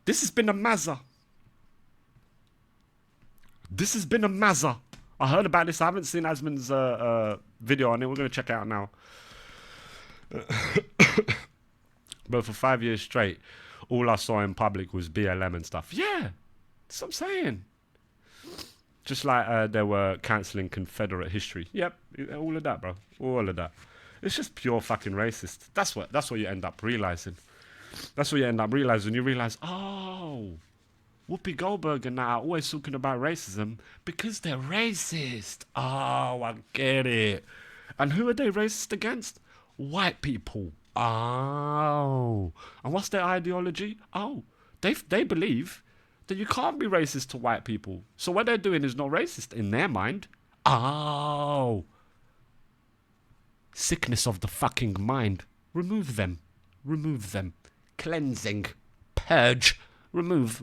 This has been a Mazza. This has been a Mazza. I heard about this. I haven't seen Asman's video on it. We're going to check it out now. But for 5 years straight, all I saw in public was BLM and stuff. Yeah, that's what I'm saying. Just like they were cancelling Confederate history. Yep, all of that, bro. All of that. It's just pure fucking racist. That's what you end up realising. That's what you end up realising. You realise, oh, Whoopi Goldberg and that are always talking about racism because they're racist. Oh, I get it. And who are they racist against? White people. Oh. And what's their ideology? Oh, they believe that you can't be racist to white people. So what they're doing is not racist in their mind. Oh. Sickness of the fucking mind. Remove them. Remove them. Cleansing. Purge. Remove.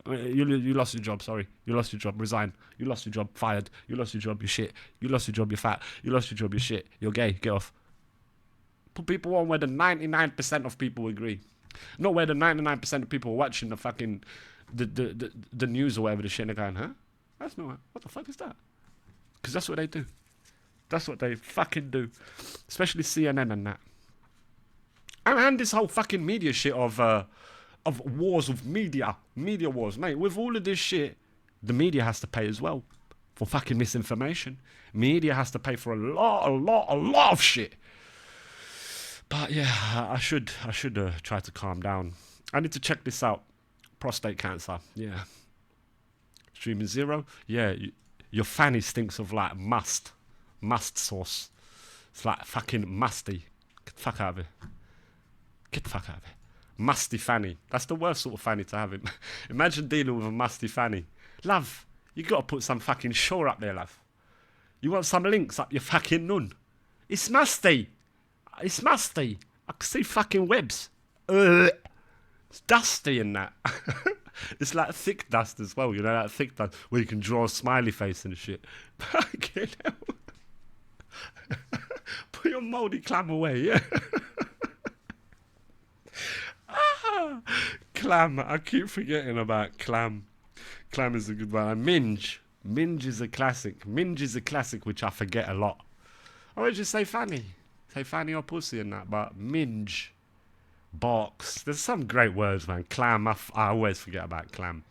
You lost your job, sorry. You lost your job, resign. You lost your job, fired. You lost your job, you're shit. You lost your job, you're fat. You lost your job, you're shit. You're gay, get off. Put people on where the 99% of people agree. Not where the 99% of people are watching the fucking the news or whatever the shit and they're going, huh? That's not, what the fuck is that? Because that's what they do. That's what they fucking do. Especially CNN and that. And this whole fucking media shit of wars of media wars, mate. With all of this shit, the media has to pay as well for fucking misinformation. Media has to pay for a lot of shit. But yeah, I should try to calm down. I need to check this out. Prostate cancer, yeah. Streaming zero, yeah. Your fanny stinks of like must sauce. It's like fucking musty. Get the fuck out of it. Get the fuck out of it. Musty fanny. That's the worst sort of fanny to have. Imagine dealing with a musty fanny. Love, you got to put some fucking shore up there, love. You want some links up your fucking nun. It's musty. It's musty. I can see fucking webs. It's dusty and that. It's like thick dust as well. You know, that thick dust where you can draw a smiley face and shit. Fucking hell. Put your mouldy clam away, yeah. Clam. I keep forgetting about clam. Clam is a good one. Minge. Minge is a classic. Minge is a classic which I forget a lot. I would just say fanny. Say fanny or pussy and that, but minge. Box. There's some great words, man. Clam. I always forget about clam.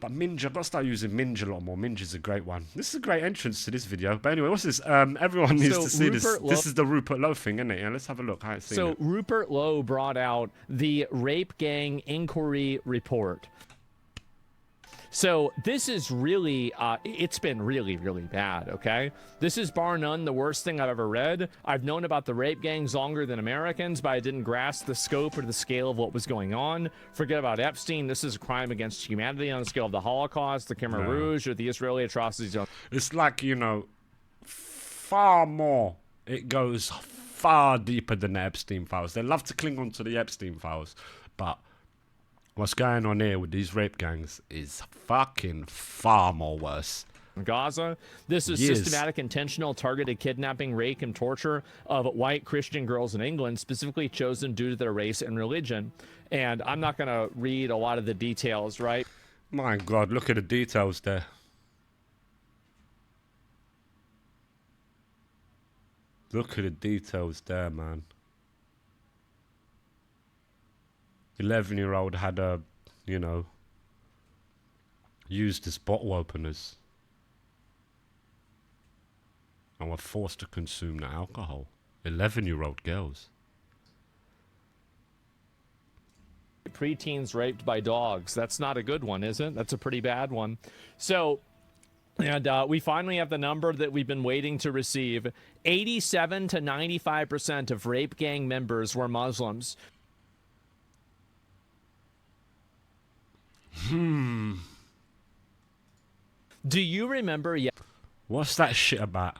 But minge, I've got to start using minge a lot more. Minge is a great one. This is a great entrance to this video. But anyway, what's this? Everyone needs to see this. This is the Rupert Lowe thing, isn't it? Yeah, let's have a look. I ain't seen it. Rupert Lowe brought out the Rape Gang Inquiry Report. So this is really, it's been really, really bad, okay? This is bar none the worst thing I've ever read. I've known about the rape gangs longer than Americans, but I didn't grasp the scope or the scale of what was going on. Forget about Epstein. This is a crime against humanity on the scale of the Holocaust, the Khmer Rouge, or the Israeli atrocities. It's like, you know, far more. It goes far deeper than the Epstein files. They love to cling on to the Epstein files, but what's going on here with these rape gangs is fucking far more worse. Gaza. This is systematic, intentional, targeted kidnapping, rape, and torture of white Christian girls in England, specifically chosen due to their race and religion. And I'm not going to read a lot of the details, right? My God, look at the details there. Look at the details there, man. 11-year-old had a, you know, used as bottle openers and were forced to consume the alcohol. 11-year-old girls. Preteens raped by dogs. That's not a good one, is it? That's a pretty bad one. So, and we finally have the number that we've been waiting to receive. 87 to 95% of rape gang members were Muslims. Do you remember what's that shit about?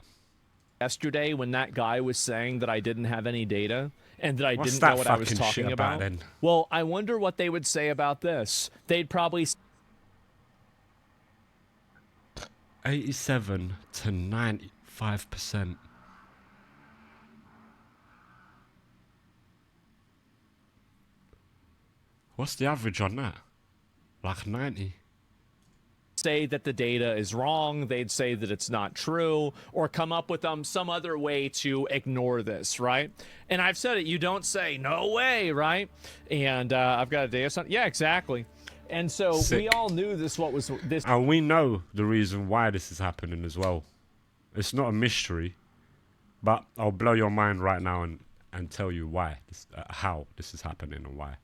Yesterday when that guy was saying that I didn't have any data and that I didn't know what I was talking about? Then? Well, I wonder what they would say about this. They'd probably 87 to 95%. What's the average on that? Like 90. Say that the data is wrong, they'd say that it's not true, or come up with some other way to ignore this, right? And I've said it, you don't say no way, right? And I've got a data son. Yeah, exactly. And so Sick. we all knew this. What was this? And we know the reason why this is happening as well. It's not a mystery, but I'll blow your mind right now and tell you why, how this is happening and why.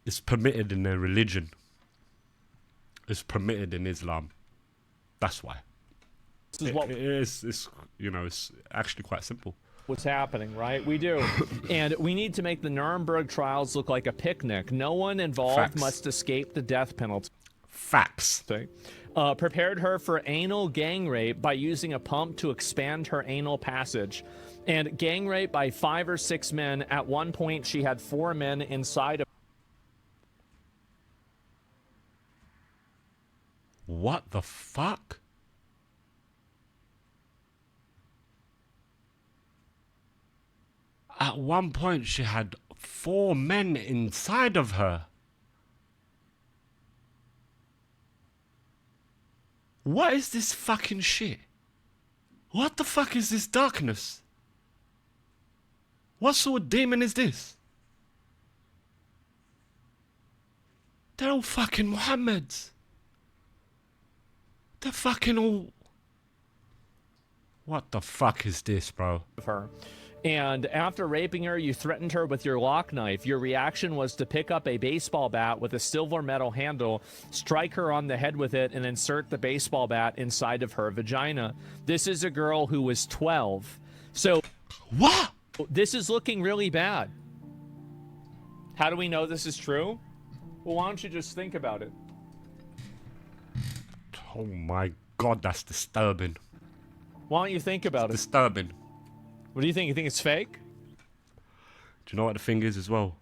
It's permitted in their religion. It's permitted in Islam. That's why. This is what It's you know, it's actually quite simple. what's happening, right? We do. And we need to make the Nuremberg trials look like a picnic. No one involved Facts. must escape the death penalty. Facts. Prepared her for anal gang rape by using a pump to expand her anal passage. And gang rape by 5 or 6 men. At one point, she had 4 men inside of What the fuck? At one point, she had 4 men inside of her. What is this fucking shit? What the fuck is this darkness? What sort of demon is this? They're all fucking Muhammads. They're fucking all... What the fuck is this, bro? her. And after raping her, you threatened her with your lock knife. Your reaction was to pick up a baseball bat with a silver metal handle, strike her on the head with it, and insert the baseball bat inside of her vagina. This is a girl who was 12. So What? this is looking really bad. How do we know this is true? Well, why don't you just think about it? Oh my god, that's disturbing. Why don't you think about it? Disturbing. What do you think? You think it's fake? Do you know what the thing is as well?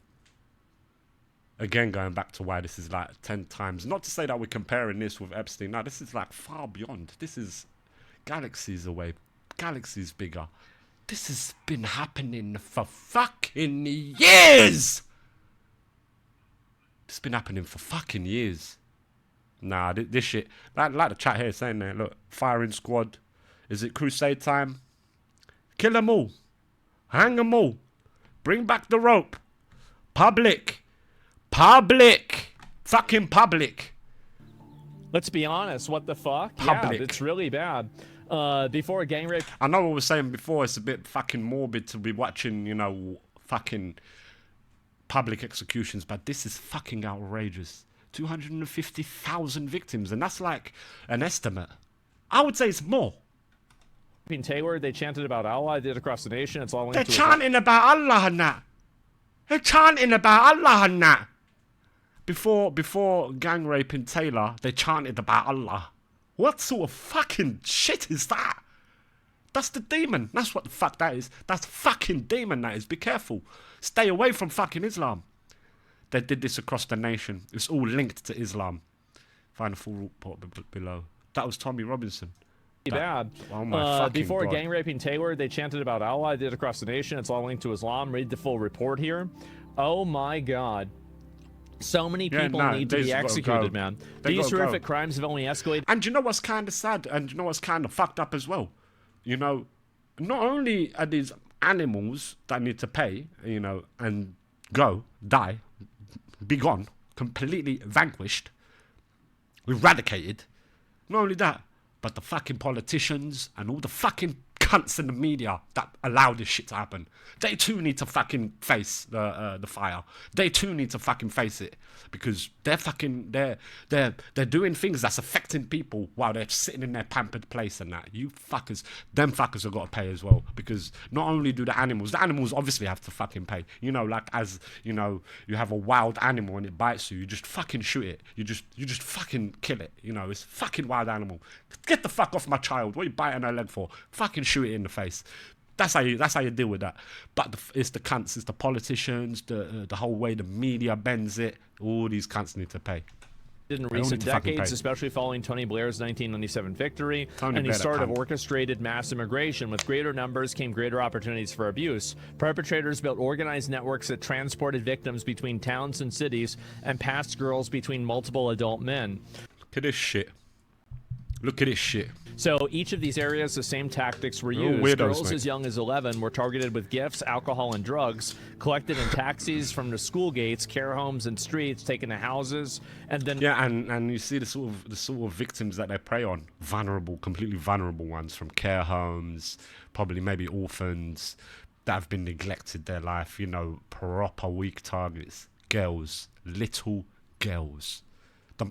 Again, going back to why this is like 10 times. Not to say that we're comparing this with Epstein. No, this is like far beyond. This is galaxies away. Galaxies bigger. This has been happening for fucking years! It's been happening for fucking years. Nah, this shit. Like the chat here saying there, look, firing squad. Is it crusade time? Kill them all. Hang them all. Bring back the rope. Public. Public. Fucking public. Let's be honest. What the fuck? Public. Yeah, it's really bad. Before a gang rape I know what we were saying before. It's a bit fucking morbid to be watching, you know, fucking public executions. But this is fucking outrageous. 250,000 victims. And that's like an estimate. I would say it's more. in Taylor, they chanted about Allah. They did across the nation. It's all They're linked to chanting about Allah and that. They're chanting about Allah and that. Before gang raping Taylor, they chanted about Allah. What sort of fucking shit is that? That's the demon. That's what the fuck that is. That's fucking demon that is. Be careful. Stay away from fucking Islam. They did this across the nation. It's all linked to Islam. Find the full report below. That was Tommy Robinson. bad. Oh my fucking Before God. gang raping Taylor, they chanted about Allah. They did across the nation. It's all linked to Islam. Read the full report here. Oh my God. So many people need to these be gotta executed, go. man. They These gotta go. horrific crimes have only escalated. And you know what's kind of sad? And you know what's kind of fucked up as well? You know, not only are these animals that need to pay, you know, and go, die, be gone, completely vanquished, eradicated. Not only that, but the fucking politicians and all the fucking cunts in the media that allow this shit to happen. They too need to fucking face the fire. They too need to fucking face it because they're fucking they're doing things that's affecting people while they're sitting in their pampered place and that. You fuckers, them fuckers have got to pay as well because not only do the animals obviously have to fucking pay. You know, like as you know, you have a wild animal and it bites you, you just fucking shoot it. You just fucking kill it. You know, it's a fucking wild animal. Get the fuck off my child. What are you biting her leg for? Fucking shoot it in the face. That's how you deal with that. But it's the cunts, it's the politicians, the whole way the media bends it. All these cunts need to pay. in don't recent need to fucking decades, pay. especially following Tony Blair's 1997 victory Tony and the Blair, that start of cunt. orchestrated mass immigration. With greater numbers came greater opportunities for abuse. Perpetrators built organized networks that transported victims between towns and cities and passed girls between multiple adult men. Look at this shit. Look at this shit. So each of these areas, the same tactics were They're all used. weirdos, Girls mate. as young as 11 were targeted with gifts, alcohol, and drugs, collected in taxis from the school gates, care homes, and streets, taken to houses, and then Yeah, and you see the sort of victims that they prey on, vulnerable, completely vulnerable ones from care homes, probably maybe orphans that have been neglected their life. You know, proper weak targets, girls, little girls,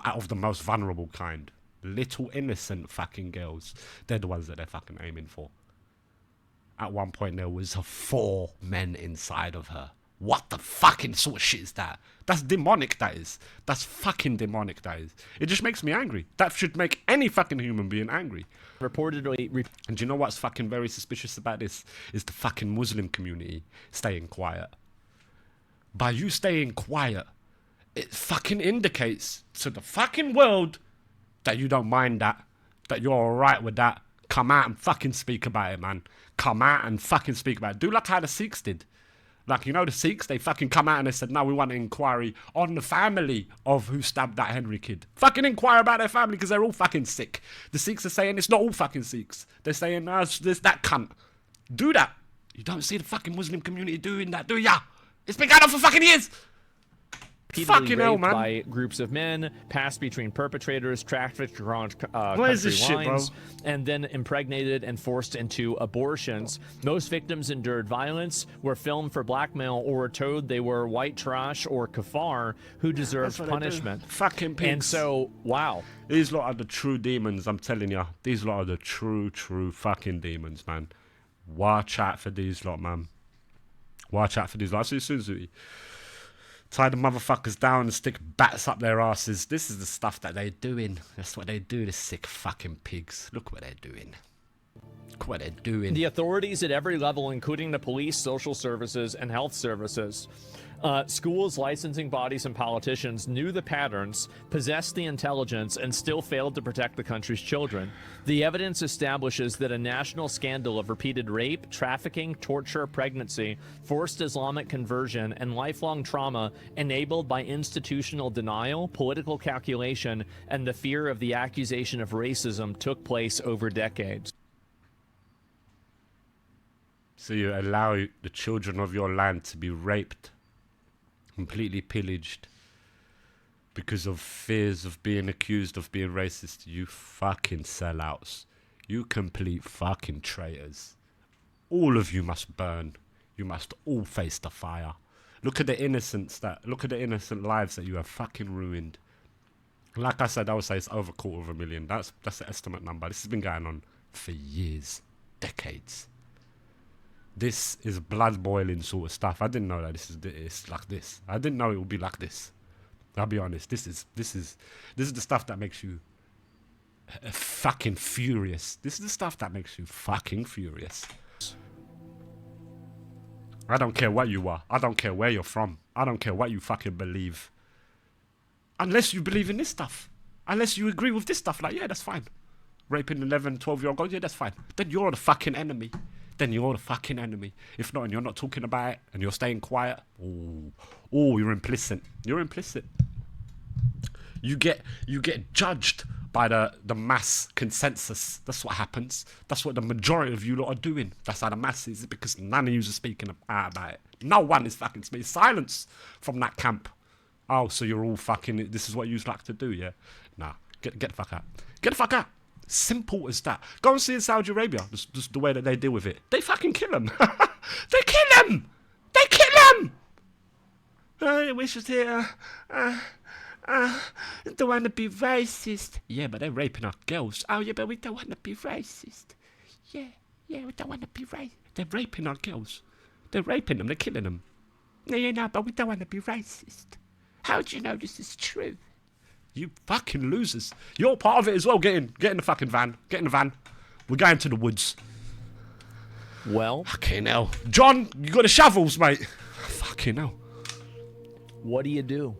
out of the most vulnerable kind, little innocent fucking girls. They're the ones that they're fucking aiming for. At one point, there was 4 men inside of her. What the fucking sort of shit is that? That's demonic, that is. That's fucking demonic, that is. It just makes me angry. That should make any fucking human being angry. reportedly And do you know what's fucking very suspicious about this? Is the fucking Muslim community staying quiet. By you staying quiet, it fucking indicates to the fucking world that you don't mind that you're alright with that. Come out and fucking speak about it, man. Come out and fucking speak about it. Do like how the Sikhs did. Like, you know, the Sikhs, they fucking come out and they said, no, we want an inquiry on the family of who stabbed that Henry kid. Fucking inquire about their family because they're all fucking sick. The Sikhs are saying it's not all fucking Sikhs. They're saying, no, there's that cunt. Do that. You don't see the fucking Muslim community doing that, do ya? It's been going on for fucking years. repeatedly Fucking hell, raped man. by groups of men, passed between perpetrators, trafficked across What is country this shit, bro? lines, and then impregnated and forced into abortions. Most victims endured violence, were filmed for blackmail, or were told they were white trash or kafar who deserved That's what they do. punishment. Fucking pigs. And so, wow. These lot are the true demons, I'm telling you. These lot are the true fucking demons, man. Watch out for these lot, man. Watch out for these lot. I see Suzuki. Tie the motherfuckers down and stick bats up their asses. This is the stuff that they're doing. That's what they do, the sick fucking pigs. Look what they're doing. Look what they're doing. The authorities at every level, including the police, social services, and health services, schools, licensing bodies, and politicians knew the patterns, possessed the intelligence, and still failed to protect the country's children. The evidence establishes that a national scandal of repeated rape, trafficking, torture, pregnancy, forced Islamic conversion, and lifelong trauma enabled by institutional denial, political calculation, and the fear of the accusation of racism took place over decades. So you allow the children of your land to be raped, completely pillaged, because of fears of being accused of being racist. You fucking sellouts. You complete fucking traitors. All of you must burn. You must all face the fire. Look at the look at the innocent lives that you have fucking ruined. Like I said, I would say it's over 250,000. That's the estimate number. This has been going on for years, decades. This is blood boiling sort of stuff. I didn't know that it's like this. I didn't know it would be like this. I'll be honest. This is the stuff that makes you fucking furious. This is the stuff that makes you fucking furious. I don't care what you are. I don't care where you're from. I don't care what you fucking believe. Unless you believe in this stuff. Unless you agree with this stuff. Like, yeah, that's fine. Raping 11, 12-year-old girls, yeah, that's fine. Then you're the fucking enemy. Then you're the fucking enemy. If not, and you're not talking about it, and you're staying quiet, oh, you're implicit. You're implicit. You get judged by the mass consensus. That's what happens. That's what the majority of you lot are doing. That's how the mass is, because none of you are speaking out about it. No one is fucking speaking. Silence from that camp. Oh, so you're all fucking, this is what you like to do, yeah? Nah, get the fuck out. Get the fuck out. Simple as that. Go and see in Saudi Arabia, just the way that they deal with it. They fucking kill them. They kill them. They kill them. We should hear, don't want to be racist. Yeah, but they're raping our girls. Oh, yeah, but we don't want to be racist. Yeah, we don't want to be racist. They're raping our girls. They're raping them. They're killing them. No, but we don't want to be racist. How do you know this is true? You fucking losers. You're part of it as well. Get in the fucking van. Get in the van. We're going to the woods. Well, Fucking hell. John, you got the shovels, mate. Fucking hell. what do you do?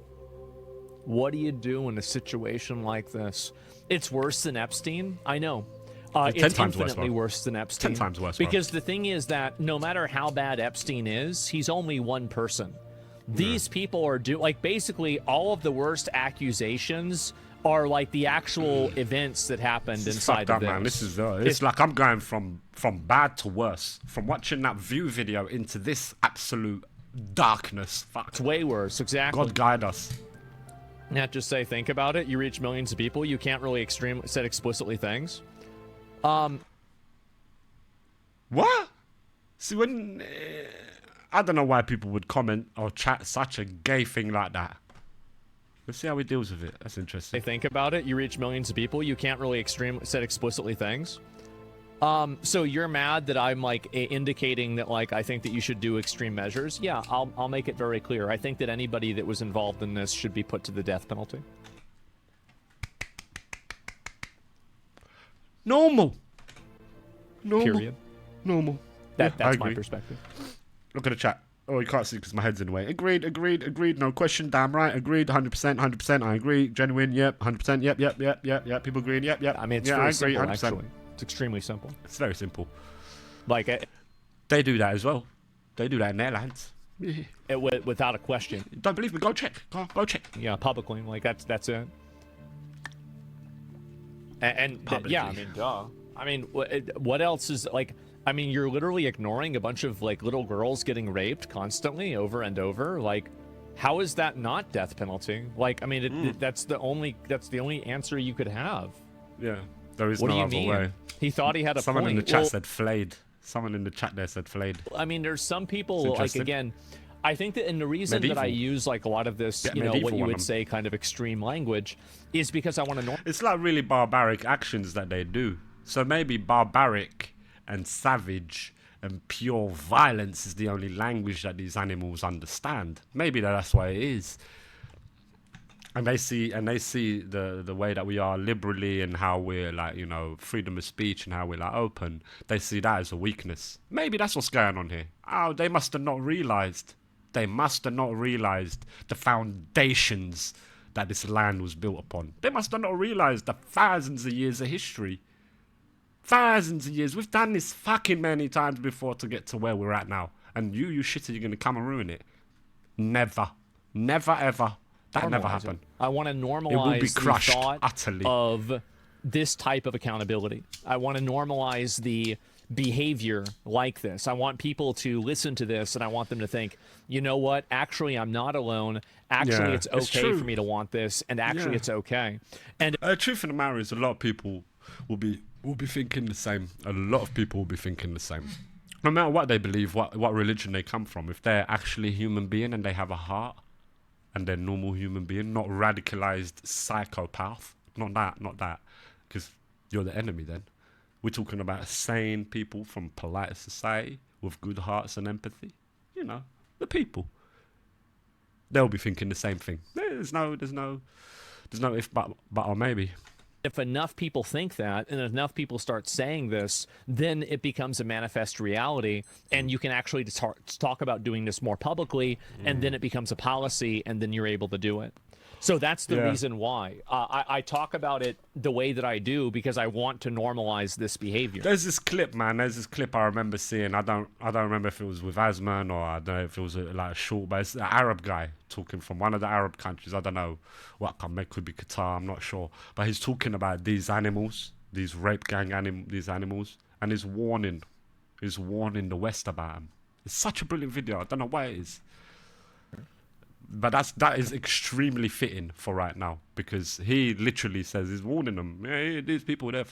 What do you do in a situation like this? It's worse than Epstein. I know. It's 10 It's times worse, infinitely bro. worse than Epstein. 10 times worse, bro. Because the thing is that no matter how bad Epstein is, he's only one person. These people are basically all of the worst accusations are like the actual events that happened It's inside fucked of up, this. man. This is it's like I'm going from bad to worse. From watching that View video into this absolute darkness. Fuck. It's way worse, exactly. God guide us. Not just say, think about it. You reach millions of people. You can't really said explicitly things. What? See, when I don't know why people would comment or chat such a gay thing like that. Let's see how he deals with it. That's interesting. Think about it. You reach millions of people. You can't really said explicitly things. So you're mad that I'm like indicating that like I think that you should do extreme measures. Yeah, I'll make it very clear. I think that anybody that was involved in this should be put to the death penalty. Normal. Period. Normal. That's I my agree. perspective. Look at the chat. Oh, you can't see because my head's in the way. Agreed. No question. Damn right. Agreed. 100%. I agree. Genuine. Yep. 100%. Yep. People agreeing. Yep. I mean, it's yeah, very I agree. simple, 100%. actually. It's extremely simple. It's very simple. Like, They do that as well. They do that in their lands. without a question. Don't believe me? Go check. Go check. Yeah, publicly. Like, that's it. Yeah, I mean, duh. I mean, what else is, like, I mean, you're literally ignoring a bunch of, like, little girls getting raped constantly over and over. Like, how is that not death penalty? Like, I mean, that's the only answer you could have. Yeah. There is What no do you other mean? way. He thought he had a Someone point. in the chat Well, said flayed. Someone in the chat there said flayed. I mean, there's some people, It's like, interesting. again, I think that, and the reason that I Medieval. use, like, a lot of this, Yeah, you know, what medieval you one, would say kind of extreme language is because I want to know. It's like really barbaric actions that they do. So maybe barbaric and savage and pure violence is the only language that these animals understand. Maybe that's why it is. And they see the way that we are liberally and how we're like, you know, freedom of speech and how we're like open. They see that as a weakness. Maybe that's what's going on here. Oh, they must have not realized. They must have not realized the foundations that this land was built upon. They must have not realized the thousands of years of history. Thousands of years. We've done this fucking many times before to get to where we're at now. And you shitter, you're going to come and ruin it. Never. Never, ever. That never Normalize it. happened. I want to normalize It will be crushed the thought utterly. of this type of accountability. I want to normalize the behavior like this. I want people to listen to this and I want them to think, you know what? Actually, I'm not alone. Actually, Yeah, it's it's okay true. for me to want this. And actually, Yeah. it's okay. And Truth of the matter is, a lot of people will be thinking the same. A lot of people will be thinking the same. No matter what they believe, what religion they come from, if they're actually a human being and they have a heart, and they're normal human being, not radicalized psychopath, not that, because you're the enemy then. We're talking about sane people from polite society with good hearts and empathy. You know, the people. They'll be thinking the same thing. There's no if but or maybe. if enough people think that and enough people start saying this, then it becomes a manifest reality and you can actually talk about doing this more publicly and then it becomes a policy and then you're able to do it. So that's the reason why I talk about it the way that I do, because I want to normalize this behavior. There's this clip, man. There's this clip I remember seeing. I don't remember if it was with Asman or I don't know if it was like a short, but it's an Arab guy talking from one of the Arab countries. I don't know what could be Qatar. I'm not sure, but he's talking about these animals, these rape gang these animals, and he's warning the West about them. It's such a brilliant video. I don't know why it is. But that is extremely fitting for right now, because he literally says he's warning them. Hey, these people, they're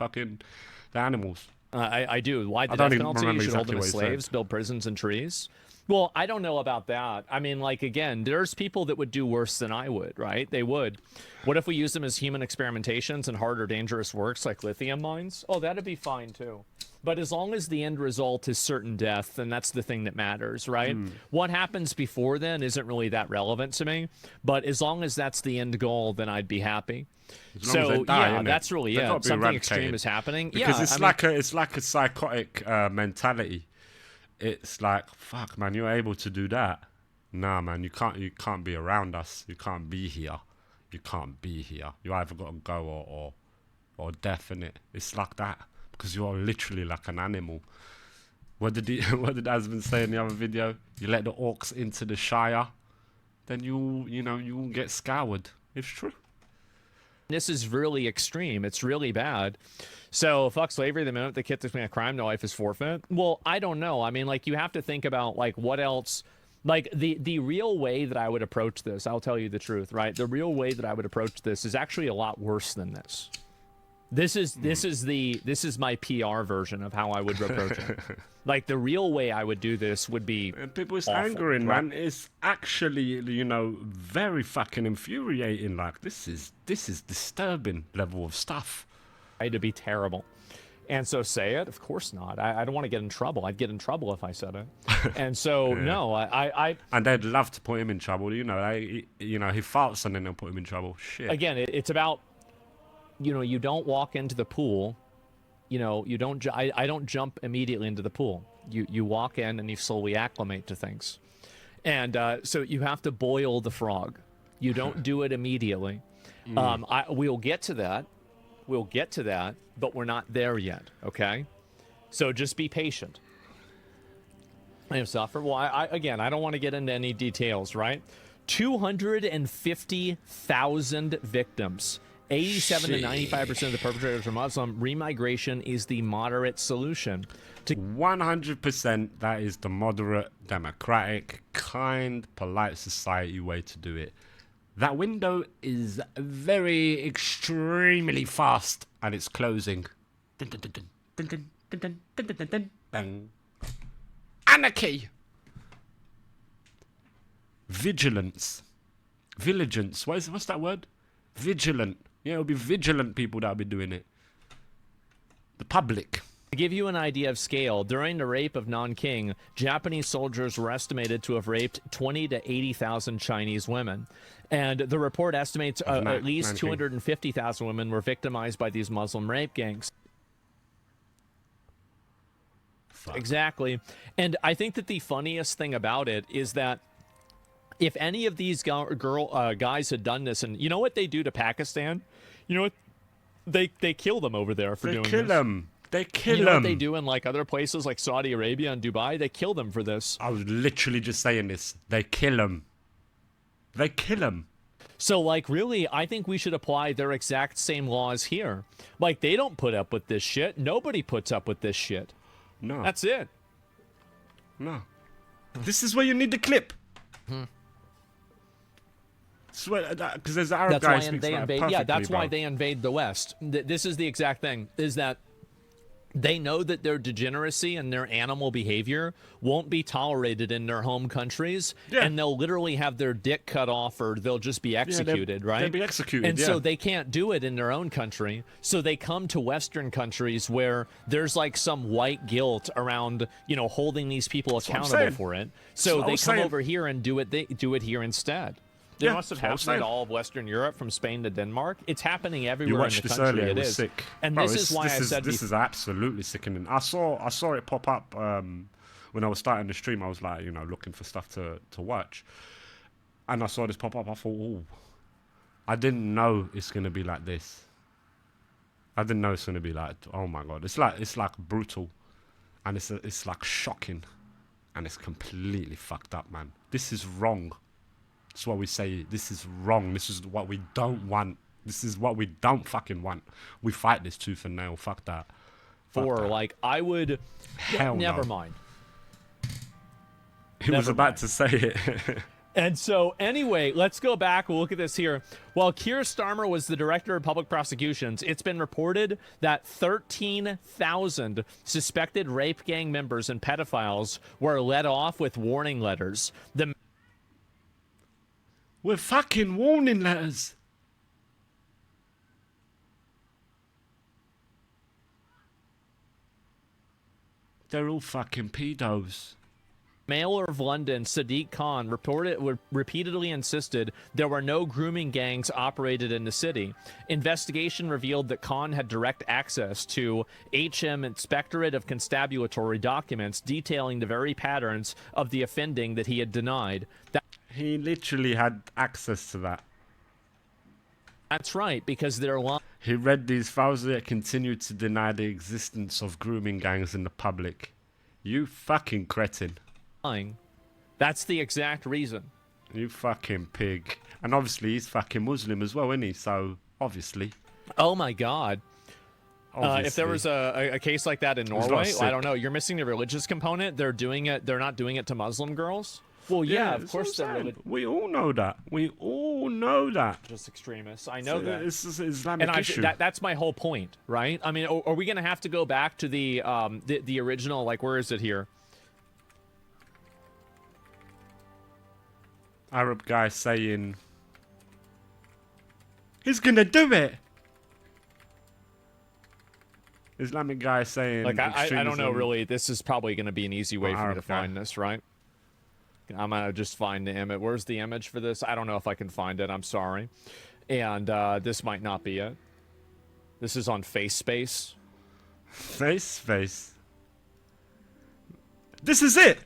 animals. I do. Why the don't death even penalty? You remember should hold exactly them as what he said. slaves, build prisons and trees. Well, I don't know about that. I mean, like, again, there's people that would do worse than I would, right? They would. What if we use them as human experimentations in hard or dangerous works like lithium mines? Oh, that'd be fine, too. But as long as the end result is certain death, then that's the thing that matters, right? What happens before then isn't really that relevant to me. But as long as that's the end goal, then I'd be happy. As long as they die, innit? That's really They've got it. to be Something eradicated. extreme is happening. Because yeah, it's like a psychotic mentality. It's like, fuck, man, you're able to do that. Nah, man, you can't be around us. You can't be here. you can't be here. You either got to go or death, innit? It's like that because you are literally like an animal. What did Asmund say in the other video? You let the orcs into the Shire, then you'll get scoured. It's true. This is really extreme. It's really bad. So fuck slavery. The minute the kid commit a crime, no life is forfeit. Well, I don't know. I mean, like, you have to think about like what else. Like the real way that I would approach this, I'll tell you the truth, right? The real way that I would approach this is actually a lot worse than this. This is my PR version of how I would approach it. Like, the real way I would do this would be And people's awful, angering, right? man. It's actually, very fucking infuriating. Like, this is disturbing level of stuff. To be terrible. And so say it? Of course not. I don't want to get in trouble. I'd get in trouble if I said it. And so no, I And they'd love to put him in trouble. He farts and then they'll put him in trouble. Shit. again, it's about, you don't walk into the pool, you don't. I don't jump immediately into the pool. You walk in and you slowly acclimate to things, and so you have to boil the frog. You don't do it immediately. We'll get to that. We'll get to that, but we're not there yet. Okay, so just be patient. I have suffered. Well, I don't want to get into any details. Right, 250,000 victims. 87 to 95% of the perpetrators are Muslim. Remigration is the moderate solution. 100%, that is the moderate, democratic, kind, polite society way to do it. That window is very extremely fast, and it's closing. Dun, dun, dun, dun, dun, dun, dun, dun, dun, dun, dun, bang. Anarchy. Vigilance. Vigilance. What's that word? Vigilant. Yeah, it'll be vigilant people that'll be doing it. The public. To give you an idea of scale, during the rape of Nanking, Japanese soldiers were estimated to have raped 20 to 80,000 Chinese women. And the report estimates at least 250,000 women were victimized by these Muslim rape gangs. Fuck. Exactly. And I think that the funniest thing about it is that if any of these guys had done this, and you know what they do to Pakistan? You know what? They kill them over there for doing this. They kill them. They kill them. You know what they do in like other places like Saudi Arabia and Dubai? They kill them for this. I was literally just saying this. They kill them. They kill them. So, like, really, I think we should apply their exact same laws here. Like, they don't put up with this shit. Nobody puts up with this shit. No. That's it. No. This is where you need the clip. Because there's Arab That's guys why speaks they like invade. perfectly, Yeah, that's why bro. they invade the West. This is the exact thing. Is that they know that their degeneracy and their animal behavior won't be tolerated in their home countries, Yeah. and they'll literally have their dick cut off or they'll just be executed, right? They'll be executed, And yeah. so they can't do it in their own country. So they come to Western countries where there's like some white guilt around, holding these people what I'm accountable saying. for it. That's So what I they was come saying. over here and do it. They do it here instead. They Yeah, must have that's what I'm happened in saying. all of Western Europe, from Spain to Denmark. It's happening You everywhere in watched the this country. earlier. It It was is. sick. And Bro, this is why I said this is absolutely sickening. I saw it pop up when I was starting the stream. I was like, looking for stuff to watch, and I saw this pop up. I thought, oh, I didn't know it's gonna be like this. I didn't know it's gonna be like, oh my god, it's like brutal, and it's like shocking, and it's completely fucked up, man. This is wrong. That's why we say this is wrong. This is what we don't want. This is what we don't fucking want. We fight this tooth and nail. Fuck that. Fuck for that. like I would. Hell never no. mind. He was never about mind. to say it. And so, anyway, let's go back. We'll look at this here. While Keir Starmer was the director of public prosecutions, it's been reported that 13,000 suspected rape gang members and pedophiles were let off with warning letters. The We're fucking warning letters. They're all fucking pedos. Mayor of London, Sadiq Khan, repeatedly insisted there were no grooming gangs operated in the city. Investigation revealed that Khan had direct access to HM Inspectorate of Constabulary documents detailing the very patterns of the offending that he had denied. He literally had access to that. That's right, because they're He read these files yet continued to deny the existence of grooming gangs in the public. You fucking cretin. lying. That's the exact reason. You fucking pig. And obviously he's fucking Muslim as well, isn't he? So, obviously. Oh my God. Obviously. If there was a case like that in not Norway, sick. I don't know. You're missing the religious component. They're doing it. They're not doing it to Muslim girls. Well, yeah, of that's course what I'm they're saying. We all know that. We all know that. religious extremists. I know that. This is an Islamic And issue. that's my whole point, right? I mean, are we gonna have to go back to the original? Like, where is it here? Arab guy saying he's gonna do it. Islamic guy saying Like, I don't know extremism. really. This is probably gonna be an easy way for me to Arab guy. find this, right? I'm gonna just find the image. Where's the image for this? I don't know if I can find it. I'm sorry. And this might not be it. This is on FaceSpace. Face. This is it.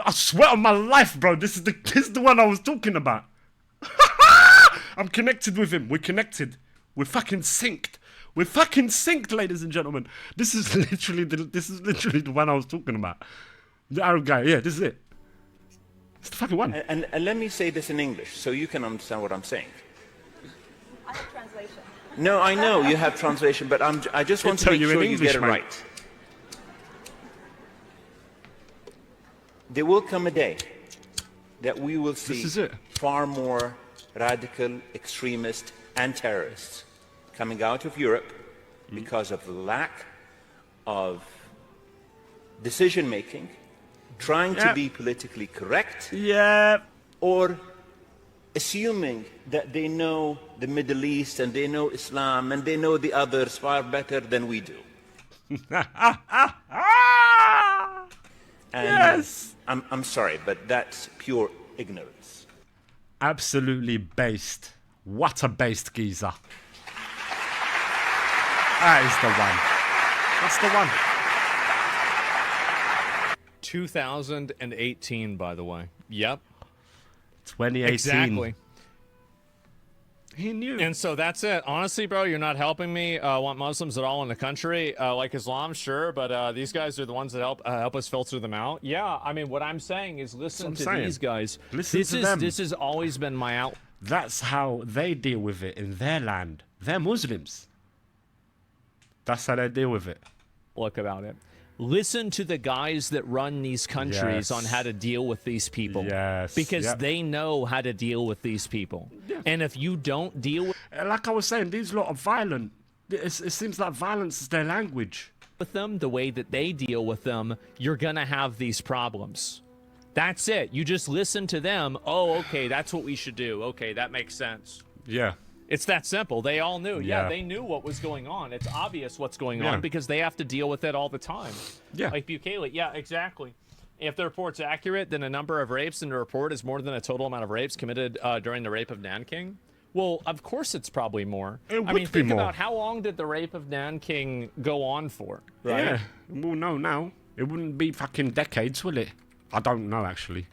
I swear on my life, bro. This is the one I was talking about. I'm connected with him. We're connected. We're fucking synced. We're fucking synced, ladies and gentlemen. This is literally the one I was talking about. The Arab guy. Yeah, this is it. It's the fucking one. And let me say this in English so you can understand what I'm saying. I have translation. No, I know you have translation, but I just want to tell make you in sure you English, get it mate. right. There will come a day that we will see This is it. far more radical extremists and terrorists coming out of Europe because of the lack of decision making, trying to Yep. be politically correct, Yeah. or assuming that they know the Middle East and they know Islam and they know the others far better than we do. And Yes. I'm sorry, but that's pure ignorance. Absolutely based. What a based geezer. That is the one. That's the one. 2018, by the way. Yep. 2018. Exactly. He knew. And so that's it. Honestly, bro, you're not helping me. Want Muslims at all in the country? Like Islam, sure, but these guys are the ones that help us filter them out. Yeah, I mean, what I'm saying is listen That's to what I'm saying. these guys. Listen to them. This has always been my out. That's how they deal with it in their land. They're Muslims. That's how they deal with it. Look about it. Listen to the guys that run these countries Yes. on how to deal with these people. Yes, Because yep. they know how to deal with these people. And if you don't deal Like I was saying, these lot are violent. It seems like violence is their language. with them the way that they deal with them, you're going to have these problems. That's it. You just listen to them. Oh, okay, that's what we should do. Okay, that makes sense. Yeah. It's that simple. They all knew. Yeah, Yeah. they knew what was going on. It's obvious what's going Yeah. on because they have to deal with it all the time. Yeah. Like Bukele. Yeah, exactly. If the report's accurate, then a number of rapes in the report is more than a total amount of rapes committed during the rape of Nanking. Well, of course it's probably more. It I would mean, be think more. about how long did the rape of Nanking go on for? Right? Yeah. Well, no, now. It wouldn't be fucking decades, will it? I don't know, actually.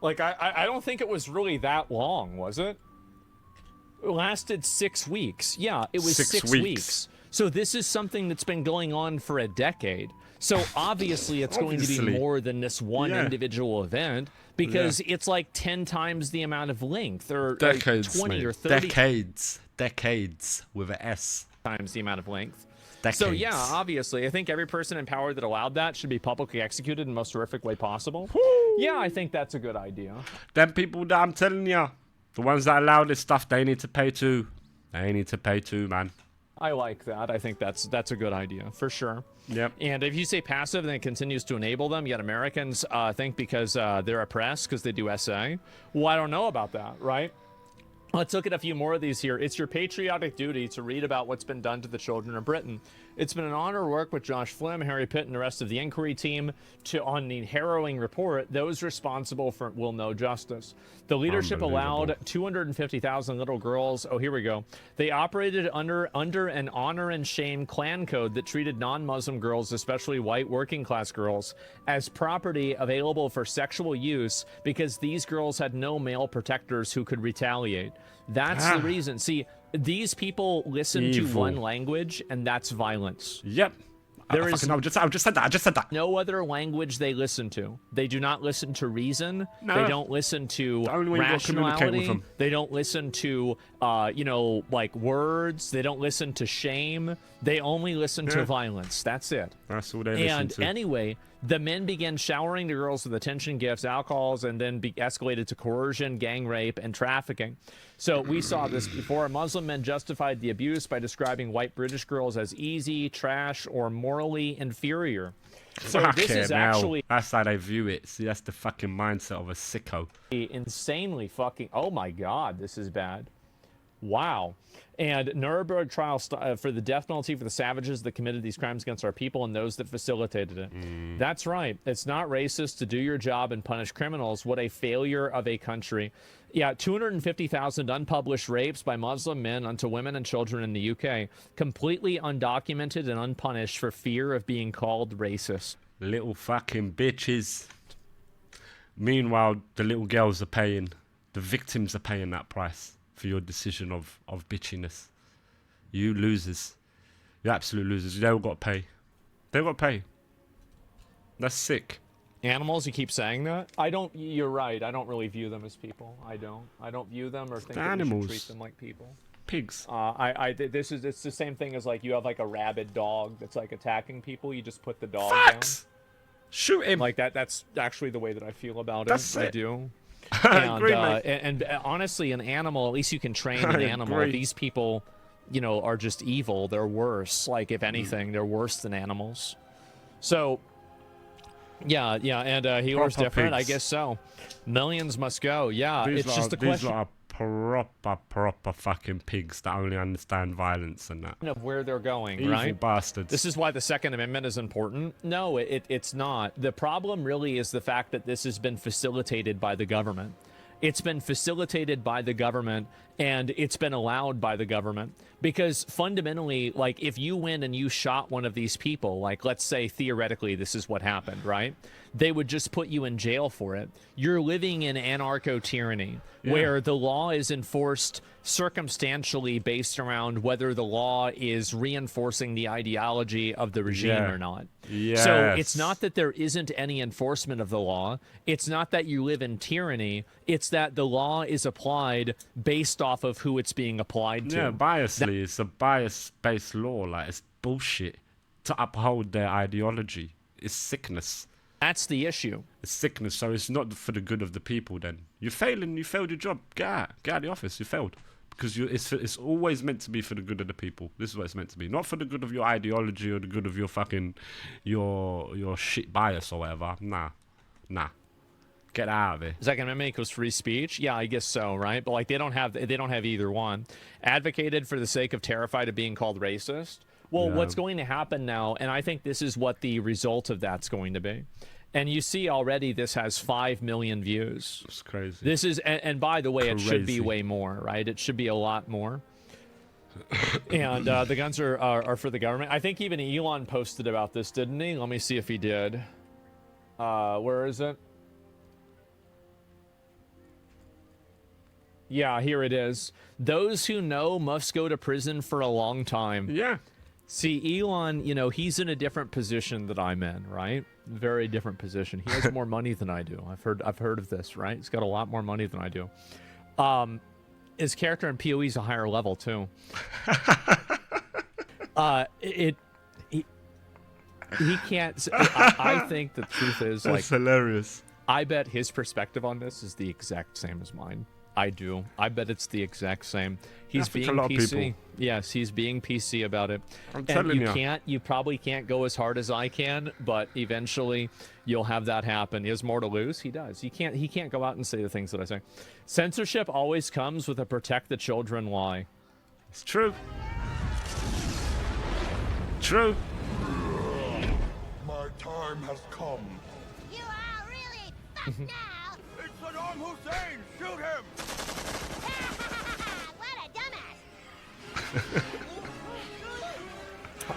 Like, I don't think it was really that long, was it? It lasted 6 weeks. Yeah, it was 6 6 weeks. weeks. So this is something that's been going on for a decade. So obviously it's going to be Obviously. more than this one Yeah. individual event because it's like 10 times the amount of length or Decades, 20 mate. or 30 Decades with an S. times the amount of length. Decades. So yeah, obviously, I think every person in power that allowed that should be publicly executed in the most horrific way possible. Yeah, I think that's a good idea. Them people that I'm telling you, the ones that allow this stuff, they need to pay too. They need to pay too, man. I like that. I think that's a good idea for sure. Yep. And if you say passive, then it continues to enable them. Yet Americans think because they're oppressed because they do SA. Well, I don't know about that, right? Let's look at a few more of these here. It's your patriotic duty to read about what's been done to the children of Britain. It's been an honor to work with Josh Flim, Harry Pitt, and the rest of the inquiry team on the harrowing report. Those responsible for it will know justice. The leadership allowed 250,000 little girls. Oh, here we go. They operated under an honor and shame clan code that treated non-Muslim girls, especially white working class girls, as property available for sexual use because these girls had no male protectors who could retaliate. That's the reason. See, these people listen to one language, and that's violence. Yep. There is I just said that. no other language they listen to. They do not listen to reason. No. They don't listen to The only way you gotta communicate with rationality. them. They don't listen to, like words. They don't listen to shame. They only listen to violence. That's it. That's all they listen And to. anyway, the men began showering the girls with attention gifts, alcohols, and then escalated to coercion, gang rape, and trafficking. So we saw this before. Muslim men justified the abuse by describing white British girls as easy, trash, or morally inferior. So this Fucking is hell. actually That's how they view it. See, that's the fucking mindset of a sicko. insanely fucking... Oh my God, this is bad. Wow. And Nuremberg trial for the death penalty for the savages that committed these crimes against our people and those that facilitated it. That's right. It's not racist to do your job and punish criminals. What a failure of a country. Yeah, 250,000 unpublished rapes by Muslim men unto women and children in the UK. Completely undocumented and unpunished for fear of being called racist. Little fucking bitches. Meanwhile, the little girls are paying. The victims are paying that price for your decision of bitchiness. You losers. You absolute losers. They all got to pay. They got to pay. That's sick. Animals, you keep saying that? You're right. I don't really view them as people. I don't view them or think that we animals. should treat them like people. Pigs. It's the same thing as like you have like a rabid dog that's like attacking people. You just put the dog Facts. Shoot him. down. Like that. That's actually the way that I feel about That's it. I it. do. I agree, mate. And honestly, an animal, at least you can train an I animal. agree. These people, are just evil. They're worse. Like, if anything, they're worse than animals. So, yeah, and healer's Proper different. I pigs. guess so. Millions must go. Yeah, it's just a These question lot are proper fucking pigs that only understand violence and that. of where they're going, Evil right? bastards. This is why the Second Amendment is important. No, it's not. The problem really is the fact that this has been facilitated by the government. It's been facilitated by the government, and it's been allowed by the government. Because fundamentally, like, if you went and you shot one of these people, like, let's say theoretically this is what happened, right? They would just put you in jail for it. You're living in anarcho-tyranny, where the law is enforced circumstantially based around whether the law is reinforcing the ideology of the regime or not. So it's not that there isn't any enforcement of the law. It's not that you live in tyranny. It's that the law is applied based off of who it's being applied to. Yeah, biasly. It's a bias-based law. Like, it's bullshit to uphold their ideology. It's sickness. That's the issue. It's sickness. So it's not for the good of the people. Then you're failing. You failed your job. Get out of the office. You failed because it's always meant to be for the good of the people. This is what it's meant to be. Not for the good of your ideology or the good of your fucking your shit bias or whatever. Nah. Get out of it. Second Amendment equals free speech. Yeah, I guess so, right? But like they don't have either one. Advocated for the sake of terrified of being called racist. Well, what's going to happen now, and I think this is what the result of that's going to be. And you see already this has 5 million views. It's crazy. This is, and by the way, it should be Crazy. way more, right? It should be a lot more. And the guns are for the government. I think even Elon posted about this, didn't he? Let me see if he did. Where is it? Yeah, here it is. Those who know must go to prison for a long time. Yeah. See, Elon, he's in a different position that I'm in, right? Very different position. He has more money than I do. I've heard of this, right? He's got a lot more money than I do. His character in PoE is a higher level too. He can't. I think the truth is, That's like, hilarious. I bet his perspective on this is the exact same as mine. I do. I bet it's the exact same. He's think being a lot of PC. people. Yes, he's being PC about it. I'm And telling you ya. can't. You probably can't go as hard as I can, but eventually you'll have that happen. He has more to lose. He does. He can't go out and say the things that I say. Censorship always comes with a protect the children lie. It's true. True. My time has come. You are really fucked now. It's Saddam Hussein! Shoot him! What a dumbass.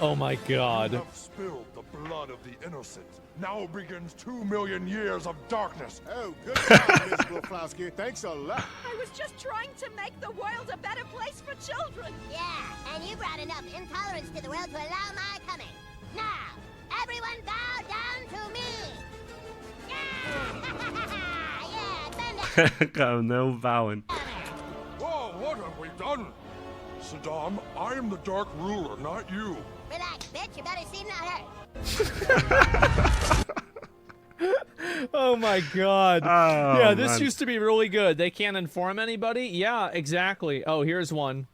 Oh my God. You have spilled the blood of the innocent. Now begins 2 million years of darkness. Oh, good job, Miss Blufowski. Thanks a lot. I was just trying to make the world a better place for children. Yeah, and you brought enough intolerance to the world to allow my coming. Now, everyone bow down to me. Yeah, thunder. Go, no bowing. Whoa, what have we done? Saddam, I am the Dark Ruler, not you. Relax, bitch. You better see not hurt. Oh my God. Oh, Yeah, this man. used to be really good. They can't inform anybody? Yeah, exactly. Oh, here's one.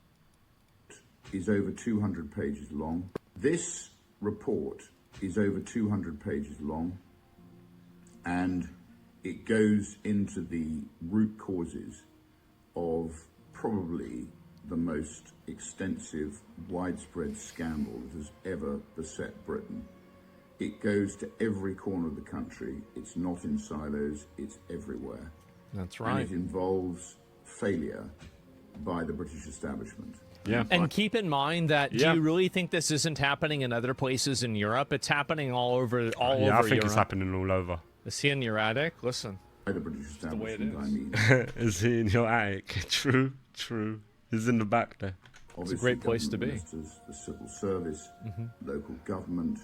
Is over 200 pages long. This report is over 200 pages long, and it goes into the root causes of probably the most extensive, widespread scandal that has ever beset Britain. It goes to every corner of the country. It's not in silos, it's everywhere. That's And right. it involves failure by the British establishment. Yeah. And keep in mind that Yeah. do you really think this isn't happening in other places in Europe? It's happening all over Yeah, over I think Europe. it's happening all over. Is he in your attic? Listen. By the British way it establishment, I is. mean. Is he in your attic? True, true. He's in the back there. Obviously, great place to government be. ministers, the civil service, local government,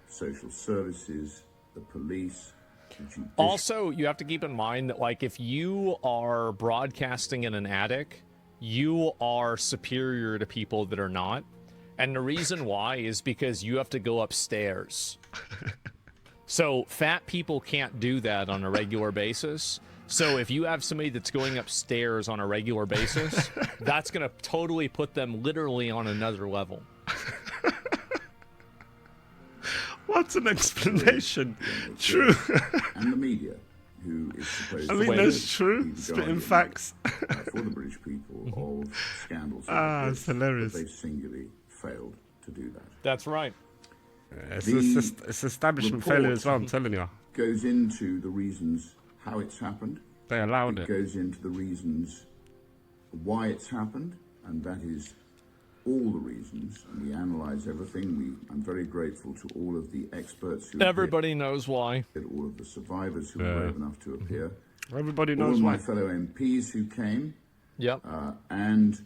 social services, the police, the judiciary. Also, you have to keep in mind that, like, if you are broadcasting in an attic, you are superior to people that are not. And the reason why is because you have to go upstairs. So fat people can't do that on a regular basis. So if you have somebody that's going upstairs on a regular basis, that's going to totally put them literally on another level. What an explanation. True. And the media, who is supposed I to mean, way it that's is. true. be the Spitting guardian, facts. for the British people of scandals like Ah, this, it's hilarious. but they've singularly failed to do that. That's right. It's establishment report- failure as well, I'm telling you. Goes into the reasons how it's happened. They allowed It it. goes into the reasons why it's happened, and that is all the reasons. And we analyse everything. I'm very grateful to all of the experts who Everybody knows why. appeared, all of the survivors who Yeah. were brave enough to appear, Everybody all knows of my why. fellow MPs who came, Yep. and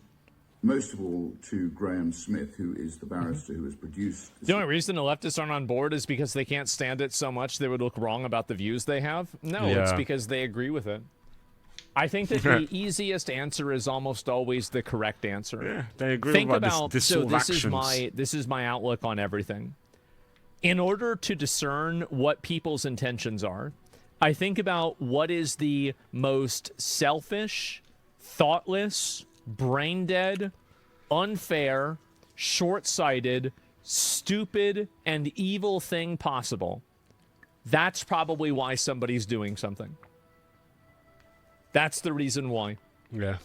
most of all to Graham Smith, who is the barrister who has produced this. The only reason the leftists aren't on board is because they can't stand it so much they would look wrong about the views they have. No, it's Yeah. because they agree with it. I think that the easiest answer is almost always the correct answer. Yeah, they agree Think about about this so sort of this actions. this is my outlook on everything. In order to discern what people's intentions are, I think about what is the most selfish, thoughtless, brain dead, unfair, short-sighted, stupid, and evil thing possible. That's probably why somebody's doing something. That's the reason why. Yeah.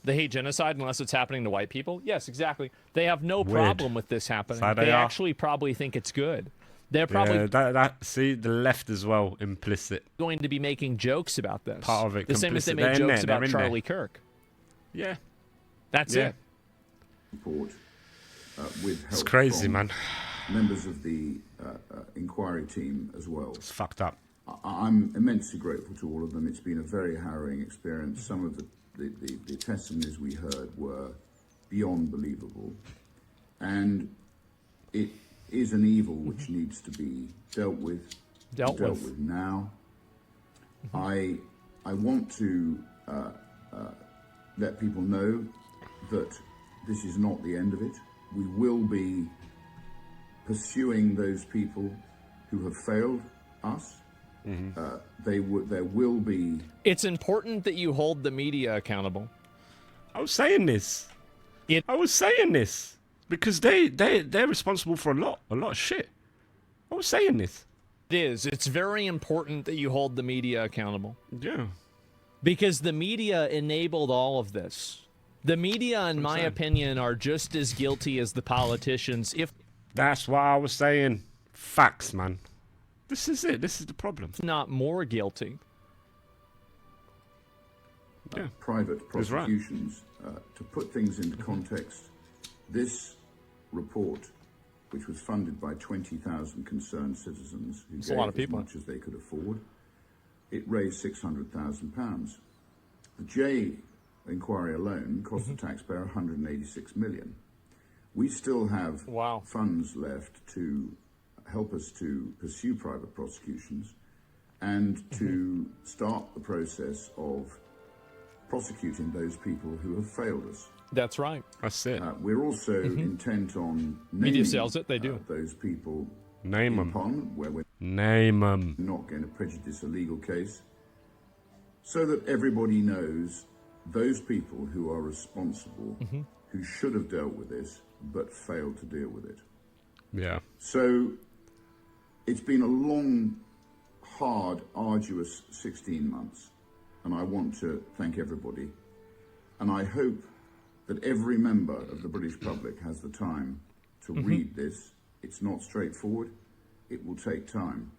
They hate genocide unless it's happening to white people? Yes, exactly. They have no Weird. problem with this happening. So They they are. actually probably think it's good. They're probably Yeah, see, the left as well, implicit. going to be making jokes about this. Part of it, The same as they complicit. made They're in jokes there, they're about in there. Charlie Kirk. Yeah. That's Yeah. it. report with help It's crazy, from man. members of the inquiry team as well. It's fucked up. I'm immensely grateful to all of them. It's been a very harrowing experience. Some of the testimonies we heard were beyond believable. And it is an evil which needs to be dealt with, Dealt with. now. I want to let people know that this is not the end of it. We will be pursuing those people who have failed us. there will be. It's important that you hold the media accountable. I was saying this. I was saying this because they're responsible for a lot of shit. I was saying this. It is. It's very important that you hold the media accountable. Yeah. Because the media enabled all of this. The media, in my opinion, are just as guilty as the politicians. If That's what I was saying. Facts, man. This is it. This is the problem. not more guilty. Yeah. Private That's right. prosecutions. To put things into context, this report, which was funded by 20,000 concerned citizens who That's gave a lot of as people. much as they could afford, it raised £600,000. The J inquiry alone cost Mm-hmm. the taxpayer 186 million. We still have Wow. funds left to help us to pursue private prosecutions and to Mm-hmm. start the process of prosecuting those people who have failed us. That's right. That's it. We're also intent on naming Mm-hmm. Media sells it, they do. those people Name in 'em. Parliament where we're Name 'em. not going to prejudice a legal case, so that everybody knows those people who are responsible, Mm-hmm. who should have dealt with this but failed to deal with it. Yeah. So it's been a long, hard, arduous 16 months, and I want to thank everybody. And I hope that every member of the British public has the time to read this. It's not straightforward. It will take time.